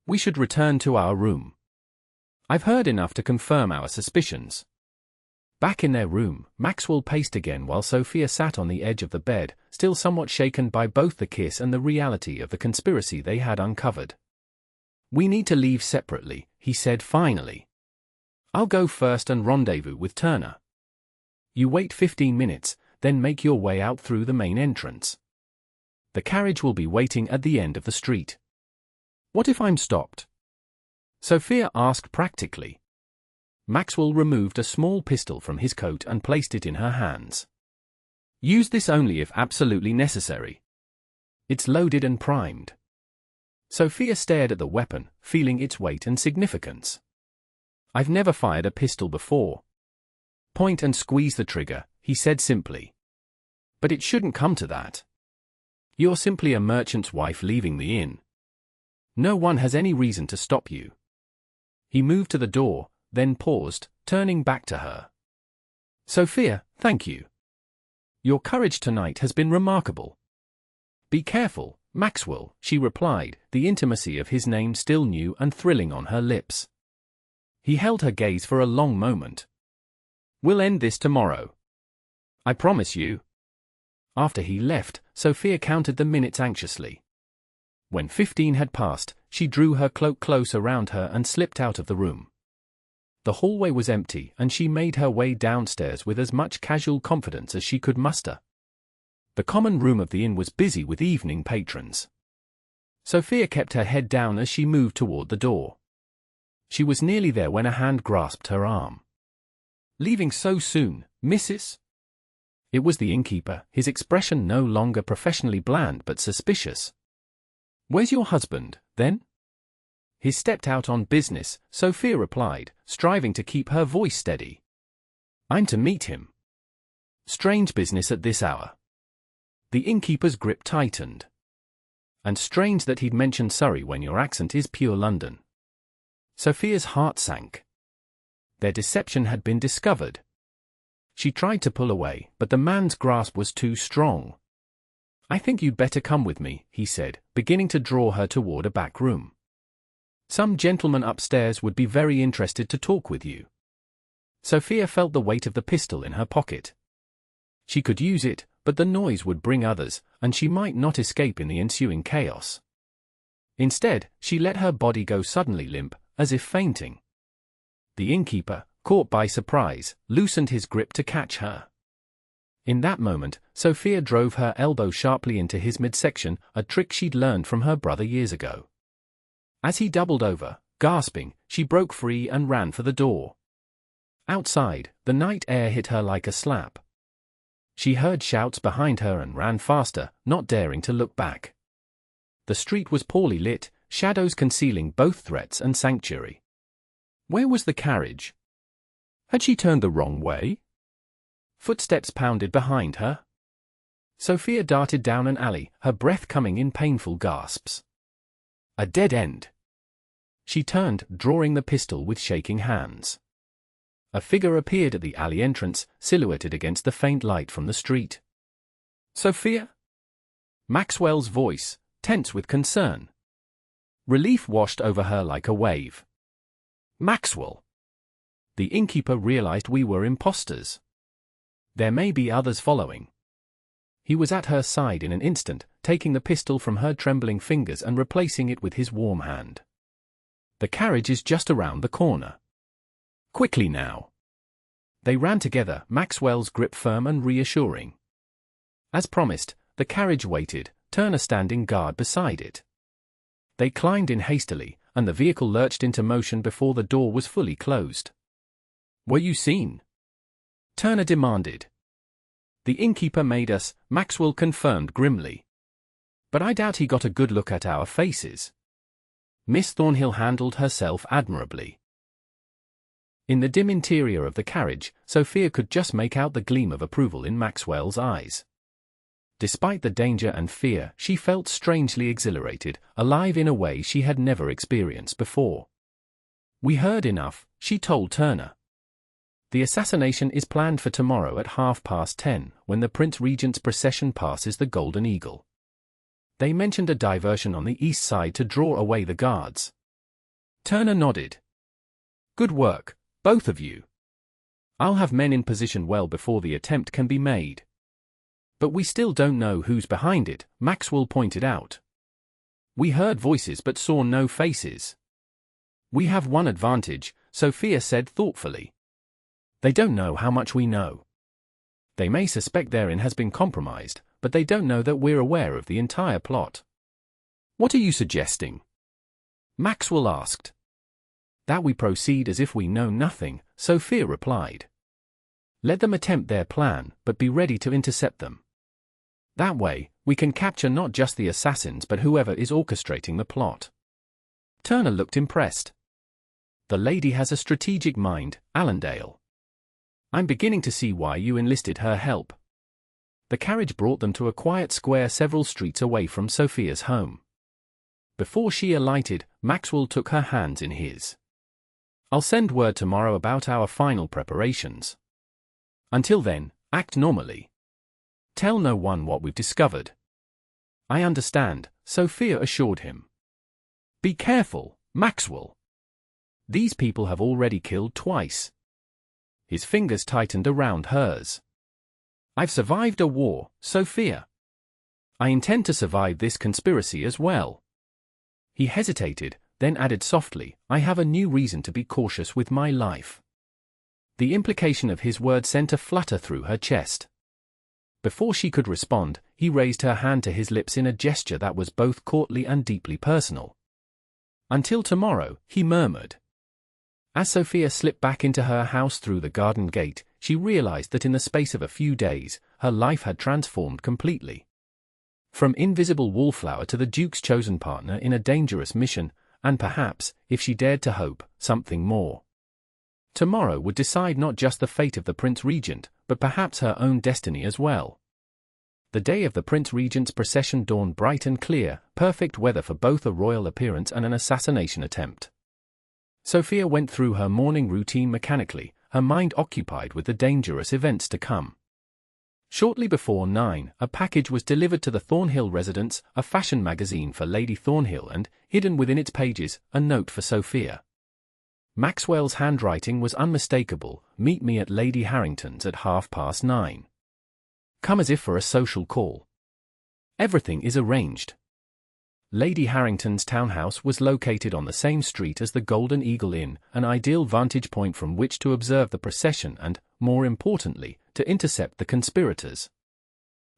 "We should return to our room. I've heard enough to confirm our suspicions." Back in their room, Maxwell paced again while Sophia sat on the edge of the bed, still somewhat shaken by both the kiss and the reality of the conspiracy they had uncovered. "We need to leave separately," he said finally. "I'll go first and rendezvous with Turner. You wait 15 minutes, then make your way out through the main entrance. The carriage will be waiting at the end of the street." "What if I'm stopped?" Sophia asked practically. Maxwell removed a small pistol from his coat and placed it in her hands. "Use this only if absolutely necessary. It's loaded and primed." Sophia stared at the weapon, feeling its weight and significance. "I've never fired a pistol before." "Point and squeeze the trigger," he said simply. "But it shouldn't come to that. You're simply a merchant's wife leaving the inn. No one has any reason to stop you." He moved to the door, then paused, turning back to her. "Sophia, thank you. Your courage tonight has been remarkable." "Be careful, Maxwell," she replied, the intimacy of his name still new and thrilling on her lips. He held her gaze for a long moment. "We'll end this tomorrow. I promise you." After he left, Sophia counted the minutes anxiously. When 15 had passed, she drew her cloak close around her and slipped out of the room. The hallway was empty, and she made her way downstairs with as much casual confidence as she could muster. The common room of the inn was busy with evening patrons. Sophia kept her head down as she moved toward the door. She was nearly there when a hand grasped her arm. "Leaving so soon, Mrs.?" It was the innkeeper, his expression no longer professionally bland but suspicious. "Where's your husband, then?" "He stepped out on business," Sophia replied, striving to keep her voice steady. "I'm to meet him." "Strange business at this hour." The innkeeper's grip tightened. "And strange that he'd mention Surrey when your accent is pure London." Sophia's heart sank. Their deception had been discovered. She tried to pull away, but the man's grasp was too strong. "I think you'd better come with me," he said, beginning to draw her toward a back room. "Some gentleman upstairs would be very interested to talk with you." Sophia felt the weight of the pistol in her pocket. She could use it, but the noise would bring others, and she might not escape in the ensuing chaos. Instead, she let her body go suddenly limp, as if fainting. The innkeeper, caught by surprise, loosened his grip to catch her. In that moment, Sophia drove her elbow sharply into his midsection, a trick she'd learned from her brother years ago. As he doubled over, gasping, she broke free and ran for the door. Outside, the night air hit her like a slap. She heard shouts behind her and ran faster, not daring to look back. The street was poorly lit, shadows concealing both threats and sanctuary. Where was the carriage? Had she turned the wrong way? Footsteps pounded behind her. Sophia darted down an alley, her breath coming in painful gasps. A dead end. She turned, drawing the pistol with shaking hands. A figure appeared at the alley entrance, silhouetted against the faint light from the street. Sophia? Maxwell's voice, tense with concern. Relief washed over her like a wave. Maxwell! The innkeeper realized we were imposters. There may be others following. He was at her side in an instant, taking the pistol from her trembling fingers and replacing it with his warm hand. The carriage is just around the corner. Quickly now. They ran together, Maxwell's grip firm and reassuring. As promised, the carriage waited, Turner standing guard beside it. They climbed in hastily, and the vehicle lurched into motion before the door was fully closed. Were you seen? Turner demanded. The innkeeper made us, Maxwell confirmed grimly. But I doubt he got a good look at our faces. Miss Thornhill handled herself admirably. In the dim interior of the carriage, Sophia could just make out the gleam of approval in Maxwell's eyes. Despite the danger and fear, she felt strangely exhilarated, alive in a way she had never experienced before. We heard enough, she told Turner. The assassination is planned for tomorrow at 10:30, when the Prince Regent's procession passes the Golden Eagle. They mentioned a diversion on the east side to draw away the guards. Turner nodded. Good work, both of you. I'll have men in position well before the attempt can be made. But we still don't know who's behind it, Maxwell pointed out. We heard voices but saw no faces. We have one advantage, Sophia said thoughtfully. They don't know how much we know. They may suspect their inn has been compromised, but they don't know that we're aware of the entire plot. What are you suggesting? Maxwell asked. That we proceed as if we know nothing, Sophia replied. Let them attempt their plan, but be ready to intercept them. That way, we can capture not just the assassins but whoever is orchestrating the plot. Turner looked impressed. The lady has a strategic mind, Allendale. I'm beginning to see why you enlisted her help. The carriage brought them to a quiet square several streets away from Sophia's home. Before she alighted, Maxwell took her hands in his. I'll send word tomorrow about our final preparations. Until then, act normally. Tell no one what we've discovered. I understand, Sophia assured him. Be careful, Maxwell. These people have already killed twice. His fingers tightened around hers. I've survived a war, Sophia. I intend to survive this conspiracy as well. He hesitated, then added softly, I have a new reason to be cautious with my life. The implication of his words sent a flutter through her chest. Before she could respond, he raised her hand to his lips in a gesture that was both courtly and deeply personal. Until tomorrow, he murmured. As Sophia slipped back into her house through the garden gate, she realized that in the space of a few days, her life had transformed completely. From invisible wallflower to the Duke's chosen partner in a dangerous mission, and perhaps, if she dared to hope, something more. Tomorrow would decide not just the fate of the Prince Regent, but perhaps her own destiny as well. The day of the Prince Regent's procession dawned bright and clear, perfect weather for both a royal appearance and an assassination attempt. Sophia went through her morning routine mechanically, her mind occupied with the dangerous events to come. Shortly before 9, a package was delivered to the Thornhill residence, a fashion magazine for Lady Thornhill and, hidden within its pages, a note for Sophia. Maxwell's handwriting was unmistakable, meet me at Lady Harrington's at 9:30. Come as if for a social call. Everything is arranged. Lady Harrington's townhouse was located on the same street as the Golden Eagle Inn, an ideal vantage point from which to observe the procession and, more importantly, to intercept the conspirators.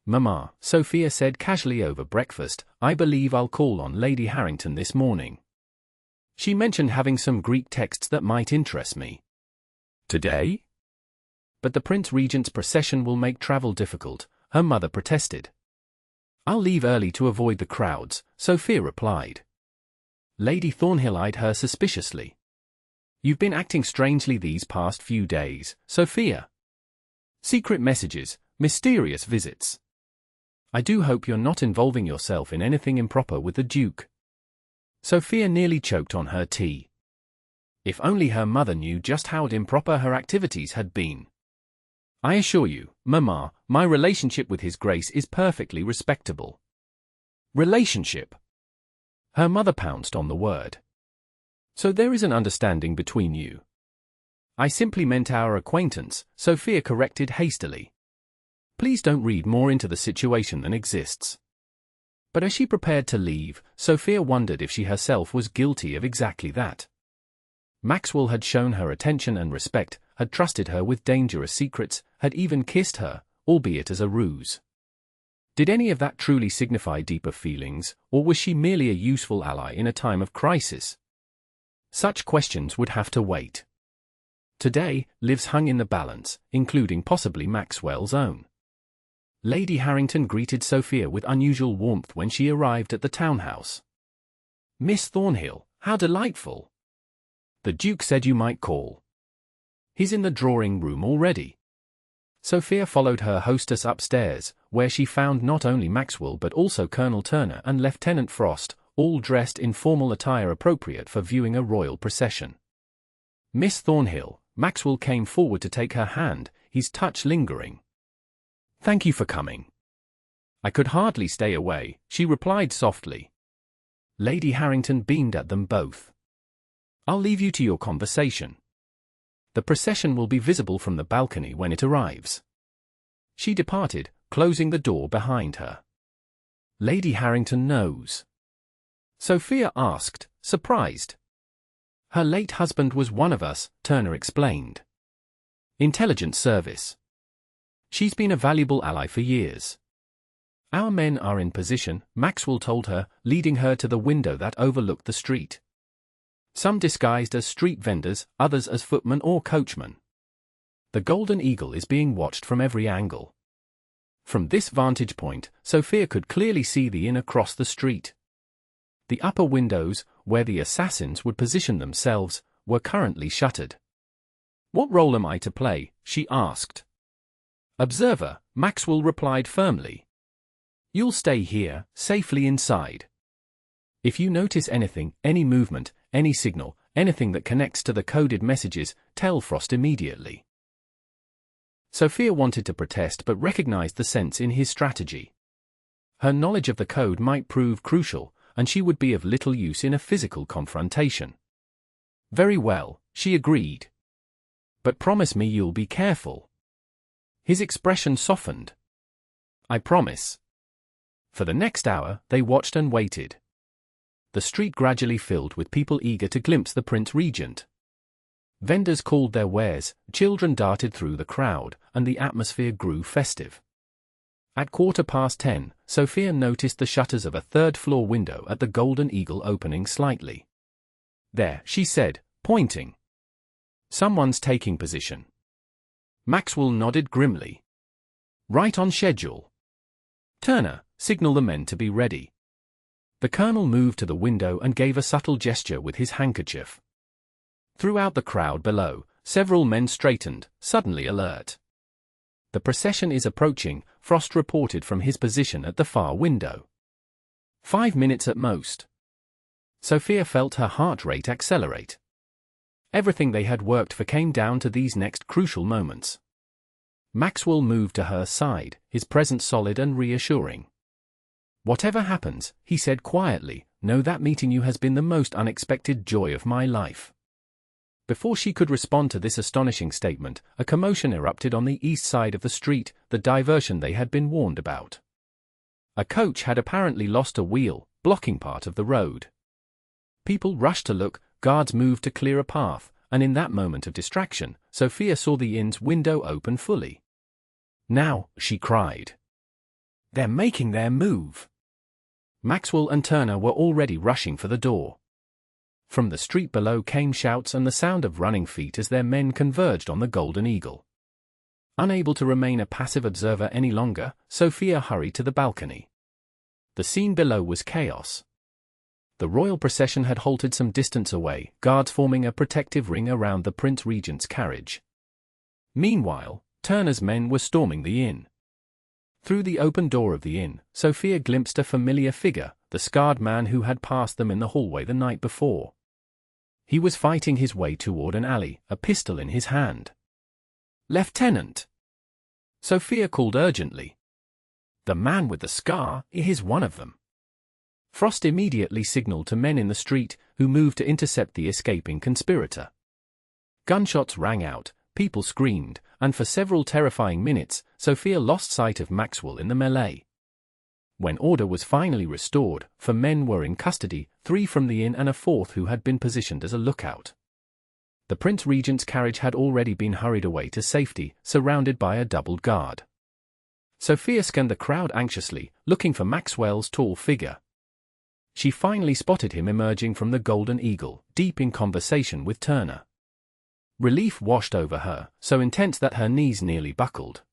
"Mamma," Sophia said casually over breakfast, "I believe I'll call on Lady Harrington this morning. She mentioned having some Greek texts that might interest me." "Today?" "But the Prince Regent's procession will make travel difficult," her mother protested. "I'll leave early to avoid the crowds," Sophia replied. Lady Thornhill eyed her suspiciously. "You've been acting strangely these past few days, Sophia. Secret messages, mysterious visits. I do hope you're not involving yourself in anything improper with the Duke." Sophia nearly choked on her tea. If only her mother knew just how improper her activities had been. "I assure you, Mamma, my relationship with His Grace is perfectly respectable." "Relationship?" Her mother pounced on the word. "So there is an understanding between you?" "I simply meant our acquaintance," Sophia corrected hastily. "Please don't read more into the situation than exists." But as she prepared to leave, Sophia wondered if she herself was guilty of exactly that. Maxwell had shown her attention and respect, had trusted her with dangerous secrets, had even kissed her, albeit as a ruse. Did any of that truly signify deeper feelings, or was she merely a useful ally in a time of crisis? Such questions would have to wait. Today, lives hung in the balance, including possibly Maxwell's own. Lady Harrington greeted Sophia with unusual warmth when she arrived at the townhouse. "Miss Thornhill, how delightful! The Duke said you might call. He's in the drawing room already." Sophia followed her hostess upstairs, where she found not only Maxwell but also Colonel Turner and Lieutenant Frost, all dressed in formal attire appropriate for viewing a royal procession. "Miss Thornhill," Maxwell came forward to take her hand, his touch lingering. "Thank you for coming." "I could hardly stay away," she replied softly. Lady Harrington beamed at them both. "I'll leave you to your conversation. The procession will be visible from the balcony when it arrives." She departed, closing the door behind her. "Lady Harrington knows?" Sophia asked, surprised. "Her late husband was one of us," Turner explained. "Intelligence service. She's been a valuable ally for years. Our men are in position," Maxwell told her, leading her to the window that overlooked the street. "Some disguised as street vendors, others as footmen or coachmen. The Golden Eagle is being watched from every angle." From this vantage point, Sophia could clearly see the inn across the street. The upper windows, where the assassins would position themselves, were currently shuttered. "What role am I to play?" she asked. "Observer," Maxwell replied firmly. "You'll stay here, safely inside. If you notice anything, any movement, any signal, anything that connects to the coded messages, tell Frost immediately." Sophia wanted to protest but recognized the sense in his strategy. Her knowledge of the code might prove crucial, and she would be of little use in a physical confrontation. "Very well," she agreed. "But promise me you'll be careful." His expression softened. "I promise." For the next hour, they watched and waited. The street gradually filled with people eager to glimpse the Prince Regent. Vendors called their wares, children darted through the crowd, and the atmosphere grew festive. At 10:15, Sophia noticed the shutters of a third-floor window at the Golden Eagle opening slightly. "There," she said, pointing. "Someone's taking position." Maxwell nodded grimly. "Right on schedule. Turner, signal the men to be ready." The colonel moved to the window and gave a subtle gesture with his handkerchief. Throughout the crowd below, several men straightened, suddenly alert. "The procession is approaching," Frost reported from his position at the far window. 5 minutes at most. Sophia felt her heart rate accelerate. Everything they had worked for came down to these next crucial moments. Maxwell moved to her side, his presence solid and reassuring. "Whatever happens," he said quietly, "know that meeting you has been the most unexpected joy of my life." Before she could respond to this astonishing statement, a commotion erupted on the east side of the street, the diversion they had been warned about. A coach had apparently lost a wheel, blocking part of the road. People rushed to look, guards moved to clear a path, and in that moment of distraction, Sophia saw the inn's window open fully. Now, she cried. They're making their move. Maxwell and Turner were already rushing for the door. From the street below came shouts and the sound of running feet as their men converged on the Golden Eagle. Unable to remain a passive observer any longer, Sophia hurried to the balcony. The scene below was chaos. The royal procession had halted some distance away, guards forming a protective ring around the Prince Regent's carriage. Meanwhile, Turner's men were storming the inn. Through the open door of the inn, Sophia glimpsed a familiar figure, the scarred man who had passed them in the hallway the night before. He was fighting his way toward an alley, a pistol in his hand. "Lieutenant!" Sophia called urgently. "The man with the scar is one of them." Frost immediately signaled to men in the street, who moved to intercept the escaping conspirator. Gunshots rang out, people screamed, and for several terrifying minutes, Sophia lost sight of Maxwell in the melee. When order was finally restored, 4 men were in custody, 3 from the inn and a 4th who had been positioned as a lookout. The Prince Regent's carriage had already been hurried away to safety, surrounded by a doubled guard. Sophia scanned the crowd anxiously, looking for Maxwell's tall figure. She finally spotted him emerging from the Golden Eagle, deep in conversation with Turner. Relief washed over her, so intense that her knees nearly buckled.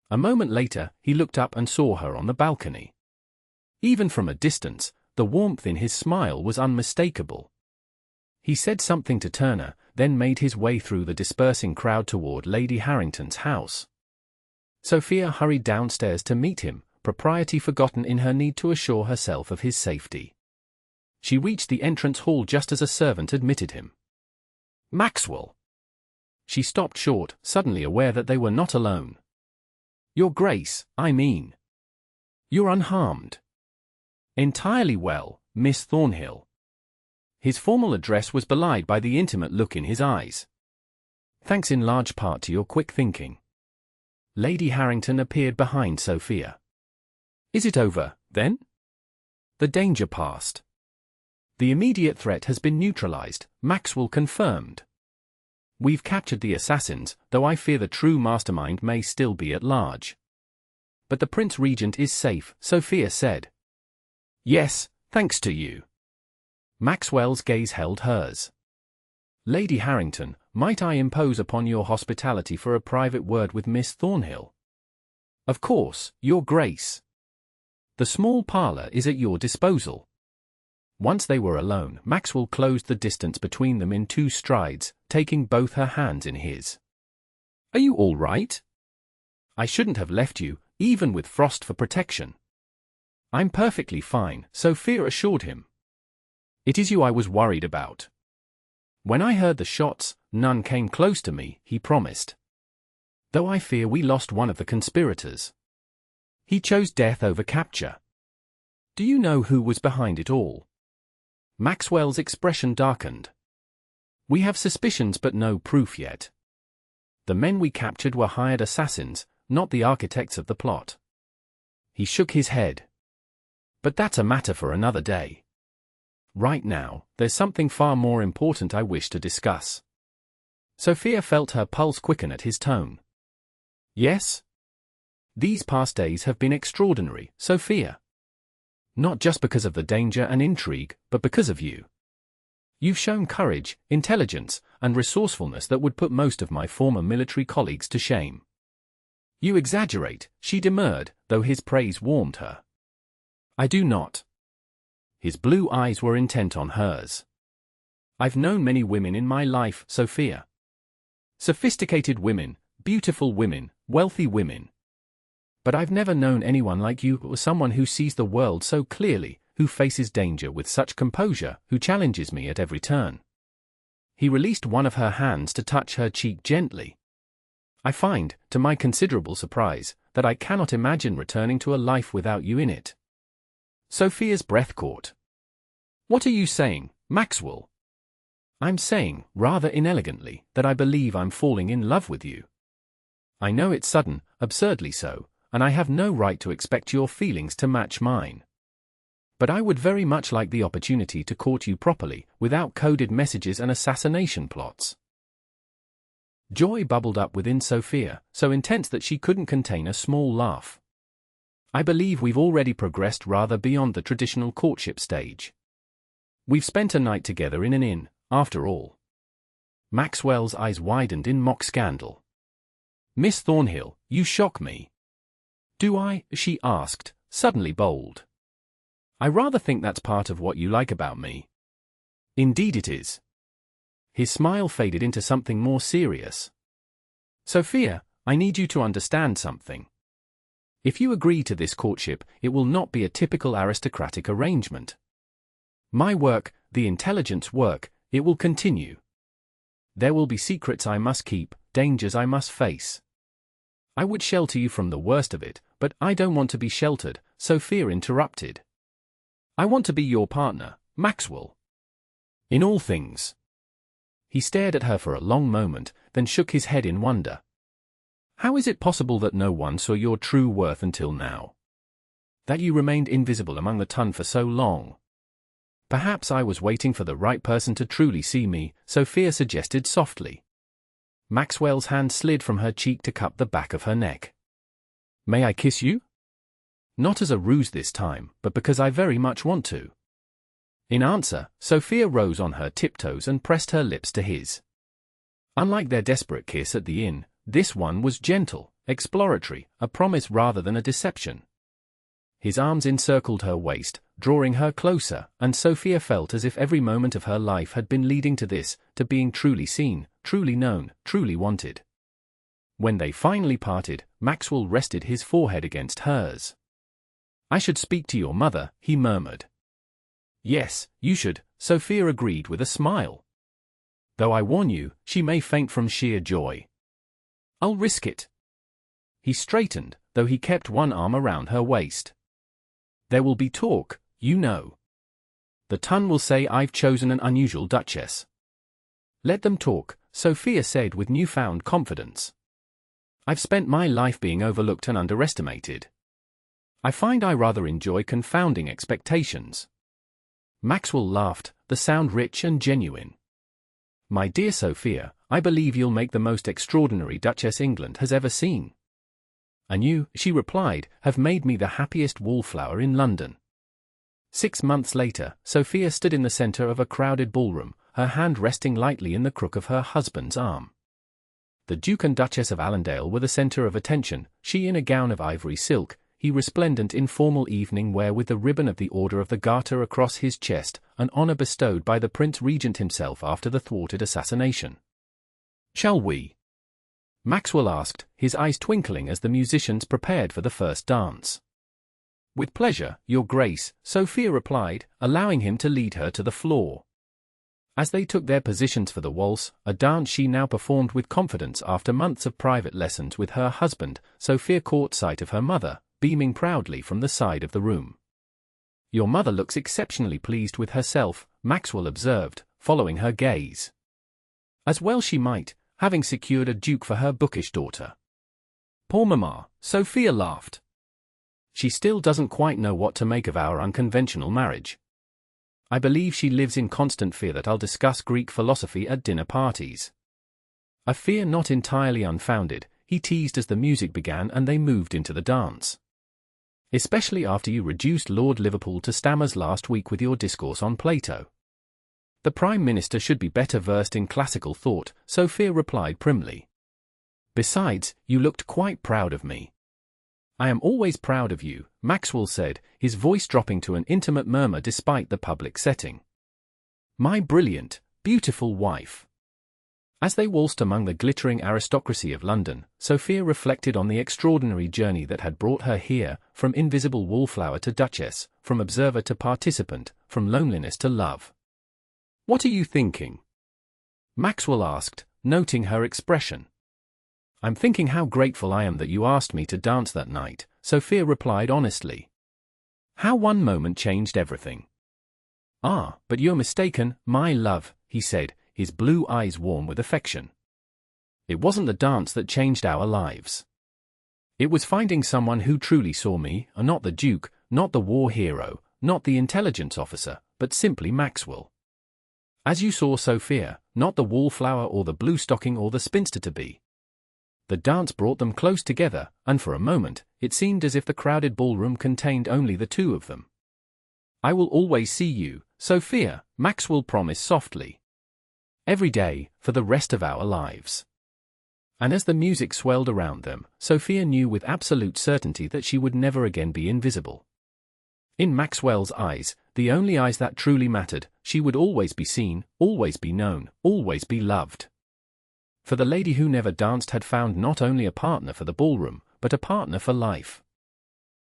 A moment later, he looked up and saw her on the balcony. Even from a distance, the warmth in his smile was unmistakable. He said something to Turner, then made his way through the dispersing crowd toward Lady Harrington's house. Sophia hurried downstairs to meet him, propriety forgotten in her need to assure herself of his safety. She reached the entrance hall just as a servant admitted him. "Maxwell!" She stopped short, suddenly aware that they were not alone. "Your Grace, I mean. You're unharmed." "Entirely well, Miss Thornhill." His formal address was belied by the intimate look in his eyes. "Thanks in large part to your quick thinking." Lady Harrington appeared behind Sophia. "Is it over, then?" "The danger passed. The immediate threat has been neutralized," Maxwell confirmed. "We've captured the assassins, though I fear the true mastermind may still be at large." "But the Prince Regent is safe," Sophia said. "Yes, thanks to you." Maxwell's gaze held hers. "Lady Harrington, might I impose upon your hospitality for a private word with Miss Thornhill?" "Of course, Your Grace. The small parlor is at your disposal." Once they were alone, Maxwell closed the distance between them in 2 strides, taking both her hands in his. "Are you all right?" "I shouldn't have left you, even with Frost for protection." "I'm perfectly fine," Sophia assured him. "It is you I was worried about." "When I heard the shots, none came close to me," he promised. "Though I fear we lost one of the conspirators. He chose death over capture." "Do you know who was behind it all?" Maxwell's expression darkened. "We have suspicions but no proof yet. The men we captured were hired assassins, not the architects of the plot." He shook his head. "But that's a matter for another day. Right now, there's something far more important I wish to discuss." Sophia felt her pulse quicken at his tone. "Yes?" "These past days have been extraordinary, Sophia. Not just because of the danger and intrigue, but because of you. You've shown courage, intelligence, and resourcefulness that would put most of my former military colleagues to shame." "You exaggerate," she demurred, though his praise warmed her. "I do not." His blue eyes were intent on hers. "I've known many women in my life, Sophia. Sophisticated women, beautiful women, wealthy women. But I've never known anyone like you, or someone who sees the world so clearly, who faces danger with such composure, who challenges me at every turn." He released one of her hands to touch her cheek gently. "I find, to my considerable surprise, that I cannot imagine returning to a life without you in it." Sophia's breath caught. "What are you saying, Maxwell?" "I'm saying, rather inelegantly, that I believe I'm falling in love with you. I know it's sudden, absurdly so, and I have no right to expect your feelings to match mine. But I would very much like the opportunity to court you properly, without coded messages and assassination plots." Joy bubbled up within Sophia, so intense that she couldn't contain a small laugh. I believe we've already progressed rather beyond the traditional courtship stage. We've spent a night together in an inn, after all. Maxwell's eyes widened in mock scandal. Miss Thornhill, you shock me. Do I? She asked, suddenly bold. I rather think that's part of what you like about me. Indeed it is. His smile faded into something more serious. Sophia, I need you to understand something. If you agree to this courtship, it will not be a typical aristocratic arrangement. My work, the intelligence work, it will continue. There will be secrets I must keep, dangers I must face. I would shelter you from the worst of it, but I don't want to be sheltered, Sophia interrupted. I want to be your partner, Maxwell. In all things. He stared at her for a long moment, then shook his head in wonder. How is it possible that no one saw your true worth until now? That you remained invisible among the ton for so long? Perhaps I was waiting for the right person to truly see me, Sophia suggested softly. Maxwell's hand slid from her cheek to cup the back of her neck. May I kiss you? Not as a ruse this time, but because I very much want to. In answer, Sophia rose on her tiptoes and pressed her lips to his. Unlike their desperate kiss at the inn, this one was gentle, exploratory, a promise rather than a deception. His arms encircled her waist, drawing her closer, and Sophia felt as if every moment of her life had been leading to this, to being truly seen, truly known, truly wanted. When they finally parted, Maxwell rested his forehead against hers. I should speak to your mother, he murmured. Yes, you should, Sophia agreed with a smile. Though I warn you, she may faint from sheer joy. I'll risk it. He straightened, though he kept one arm around her waist. There will be talk, you know. The ton will say I've chosen an unusual duchess. Let them talk, Sophia said with newfound confidence. I've spent my life being overlooked and underestimated. I find I rather enjoy confounding expectations. Maxwell laughed, the sound rich and genuine. My dear Sophia, I believe you'll make the most extraordinary Duchess England has ever seen. And you, she replied, have made me the happiest wallflower in London. 6 months later, Sophia stood in the centre of a crowded ballroom, her hand resting lightly in the crook of her husband's arm. The Duke and Duchess of Allendale were the centre of attention, she in a gown of ivory silk, he resplendent in formal evening wear with the ribbon of the Order of the Garter across his chest, an honour bestowed by the Prince Regent himself after the thwarted assassination. Shall we? Maxwell asked, his eyes twinkling as the musicians prepared for the first dance. With pleasure, Your Grace, Sophia replied, allowing him to lead her to the floor. As they took their positions for the waltz, a dance she now performed with confidence after months of private lessons with her husband, Sophia caught sight of her mother, beaming proudly from the side of the room. Your mother looks exceptionally pleased with herself, Maxwell observed, following her gaze. As well she might, having secured a duke for her bookish daughter. Poor mamma, Sophia laughed. She still doesn't quite know what to make of our unconventional marriage. I believe she lives in constant fear that I'll discuss Greek philosophy at dinner parties. A fear not entirely unfounded, he teased as the music began and they moved into the dance. Especially after you reduced Lord Liverpool to stammers last week with your discourse on Plato. The Prime Minister should be better versed in classical thought, Sophia replied primly. Besides, you looked quite proud of me. I am always proud of you, Maxwell said, his voice dropping to an intimate murmur despite the public setting. My brilliant, beautiful wife. As they waltzed among the glittering aristocracy of London, Sophia reflected on the extraordinary journey that had brought her here, from invisible wallflower to duchess, from observer to participant, from loneliness to love. What are you thinking? Maxwell asked, noting her expression. I'm thinking how grateful I am that you asked me to dance that night, Sophia replied honestly. How one moment changed everything. Ah, but you're mistaken, my love, he said, his blue eyes warm with affection. It wasn't the dance that changed our lives. It was finding someone who truly saw me, not the Duke, not the war hero, not the intelligence officer, but simply Maxwell. As you saw Sophia, not the wallflower or the blue stocking or the spinster-to-be. The dance brought them close together, and for a moment, it seemed as if the crowded ballroom contained only the two of them. "I will always see you, Sophia," Maxwell promised softly. "Every day, for the rest of our lives." And as the music swelled around them, Sophia knew with absolute certainty that she would never again be invisible. In Maxwell's eyes, the only eyes that truly mattered, she would always be seen, always be known, always be loved. For the lady who never danced had found not only a partner for the ballroom, but a partner for life.